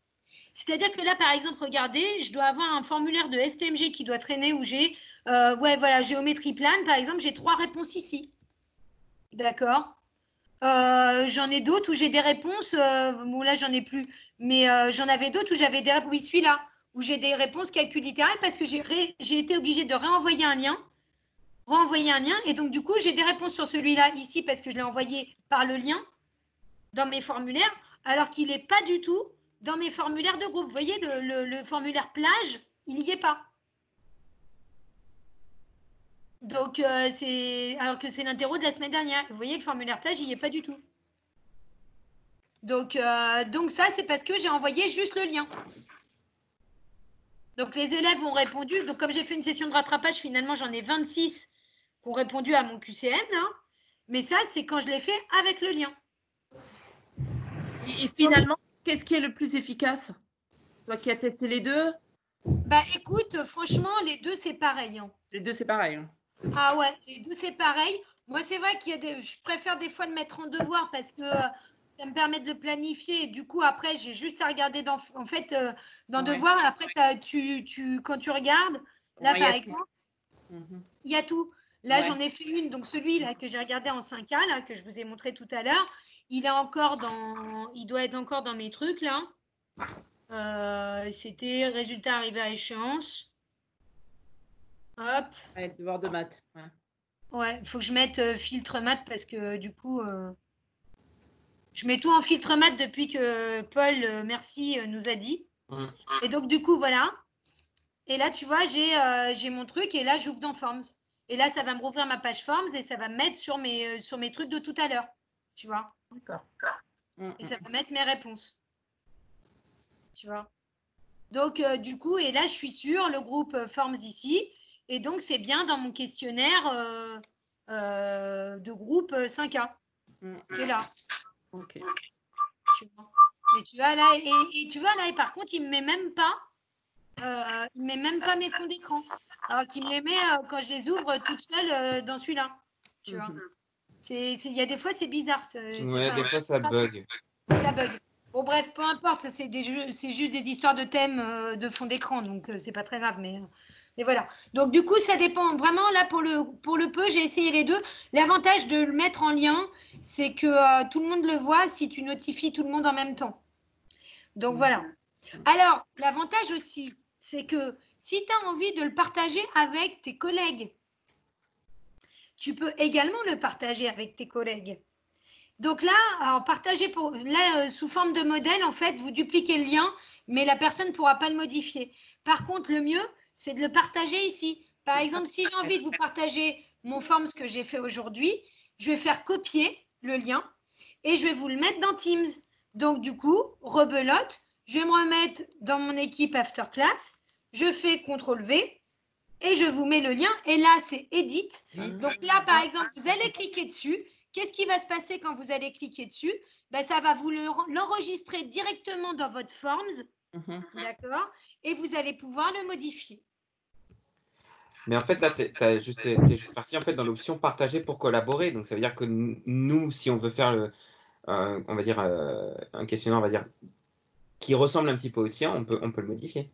Speaker 1: C'est-à-dire que là, par exemple, regardez, je dois avoir un formulaire de STMG qui doit traîner où j'ai, géométrie plane, par exemple, j'ai 3 réponses ici. D'accord? J'en ai d'autres où j'ai des réponses, bon là, j'en ai plus, mais j'en avais d'autres où j'avais des réponses, oui, celui-là, où j'ai des réponses calcul littéral parce que j'ai été obligée de renvoyer un lien, et donc du coup, j'ai des réponses sur celui-là ici parce que je l'ai envoyé par le lien dans mes formulaires, alors qu'il n'est pas du tout dans mes formulaires de groupe. Vous voyez, le formulaire plage, il n'y est pas. Donc, alors que c'est l'interro de la semaine dernière. Vous voyez, le formulaire plage, il n'y est pas du tout. Donc ça, c'est parce que j'ai envoyé juste le lien. Donc, les élèves ont répondu. Donc, comme j'ai fait une session de rattrapage, finalement, j'en ai 26 qui ont répondu à mon QCM. Hein. Mais ça, c'est quand je l'ai fait avec le lien.
Speaker 7: Et finalement, qu'est-ce qui est le plus efficace? Toi qui as testé les deux?
Speaker 1: Bah, écoute, franchement, les deux, c'est pareil. Hein.
Speaker 7: Les deux, c'est pareil. Hein.
Speaker 1: Ah ouais, les deux, c'est pareil. Moi, c'est vrai qu'il y a je préfère des fois le mettre en devoir parce que ça me permet de le planifier. Et du coup, après, j'ai juste à regarder dans devoir. Après, quand tu regardes, là, par exemple, il y a tout. Là, j'en ai fait une. Donc, celui-là que j'ai regardé en 5A, là, que je vous ai montré tout à l'heure, il doit être encore dans mes trucs, là. C'était résultat arrivé à échéance. Hop.
Speaker 7: Ouais, devoir de maths.
Speaker 1: Ouais, il faut que je mette filtre maths parce que du coup, je mets tout en filtre maths depuis que Paul, merci, nous a dit. Et donc, du coup, voilà. Et là, tu vois, j'ai mon truc et là, j'ouvre dans Forms. Et là, ça va me rouvrir ma page Forms et ça va me mettre sur mes trucs de tout à l'heure. Tu vois.
Speaker 5: D'accord.
Speaker 1: Et ça va mettre mes réponses. Tu vois. Donc, du coup, et là, je suis sur le groupe Forms ici. Et donc, c'est bien dans mon questionnaire de groupe 5A qui est là.
Speaker 7: Ok.
Speaker 1: Tu vois. Et tu vois là, et tu vois là, et par contre, il me met même pas mes fonds d'écran. Alors qu'il me les met quand je les ouvre toutes seules dans celui-là. Tu vois. Il y a des fois, c'est bizarre.
Speaker 3: Ouais, des fois, ça bug.
Speaker 1: Ça bug. Bon, bref, peu importe, ça c'est juste des histoires de thèmes de fond d'écran, donc c'est pas très grave, mais voilà. Donc du coup, ça dépend vraiment. Là, pour le peu, j'ai essayé les deux. L'avantage de le mettre en lien, c'est que tout le monde le voit si tu notifies tout le monde en même temps. Donc voilà. Alors, l'avantage aussi, c'est que si tu as envie de le partager avec tes collègues, tu peux également le partager avec tes collègues. Donc là, alors sous forme de modèle, en fait, vous dupliquez le lien, mais la personne ne pourra pas le modifier. Par contre, le mieux, c'est de le partager ici. Par exemple, si j'ai envie de vous partager mon Forms que j'ai fait aujourd'hui, je vais faire copier le lien et je vais vous le mettre dans Teams. Donc, du coup, rebelote, je vais me remettre dans mon équipe After Class, je fais CTRL-V et je vous mets le lien. Et là, c'est Edit. Donc là, par exemple, vous allez cliquer dessus. Qu'est-ce qui va se passer quand vous allez cliquer dessus? Ben, ça va vous l'enregistrer directement dans votre Forms, d'accord? Et vous allez pouvoir le modifier.
Speaker 3: Mais en fait, là, tu es juste parti en fait, dans l'option partager pour collaborer. Donc, ça veut dire que nous, si on veut faire on va dire, un questionnaire, on va dire, qui ressemble un petit peu au tien, on peut le modifier.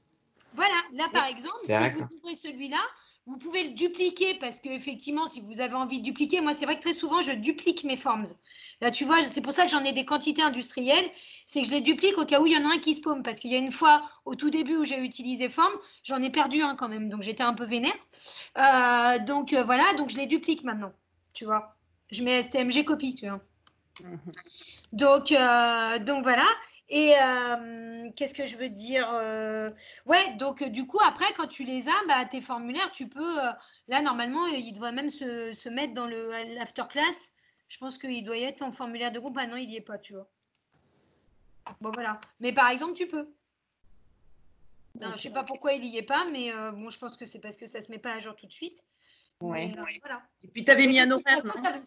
Speaker 1: Voilà, là, par exemple, si vous ouvrez celui-là, vous pouvez le dupliquer parce qu'effectivement, si vous avez envie de dupliquer, moi, c'est vrai que très souvent, je duplique mes Forms. Là, tu vois, c'est pour ça que j'en ai des quantités industrielles. C'est que je les duplique au cas où il y en a un qui se paume. Parce qu'il y a une fois, au tout début où j'ai utilisé Forms, j'en ai perdu un quand même. Donc, j'étais un peu vénère. Donc, voilà, donc je les duplique maintenant. Tu vois, je mets STMG copie, tu vois. Donc, voilà. Et qu'est-ce que je veux dire ouais, donc du coup, après, quand tu les as, bah, tes formulaires, tu peux… là, normalement, il doit même se mettre dans l'after class. Je pense qu'il doit y être en formulaire de groupe. Ah non, il n'y est pas, tu vois. Bon, voilà. Mais par exemple, tu peux. Non, je ne sais pas pourquoi il n'y est pas, mais bon, je pense que c'est parce que ça ne se met pas à jour tout de suite.
Speaker 7: Ouais.
Speaker 1: Mais, voilà.
Speaker 7: Et puis, tu avais mis un horaire, non?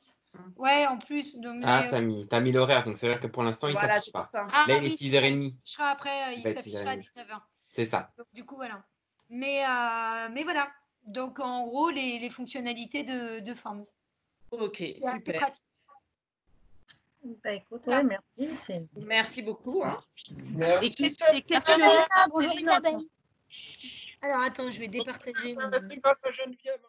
Speaker 1: Ouais, en plus. Donc,
Speaker 3: t'as mis l'horaire, donc c'est vrai que pour l'instant, il ne s'affiche pas. Là, il est 6h30.
Speaker 1: Il s'affichera après, il s'affichera à 19h.
Speaker 3: C'est ça.
Speaker 1: Donc, du coup, voilà. Mais voilà. Donc, en gros, les fonctionnalités de Forms.
Speaker 7: Ok, super.
Speaker 1: C'est pratique.
Speaker 5: Bah, écoute, ouais, merci.
Speaker 7: Merci beaucoup. Hein.
Speaker 4: Merci.
Speaker 6: Bonjour Isabelle.
Speaker 1: Alors, attends, je vais départager.
Speaker 4: C'est grâce à Geneviève.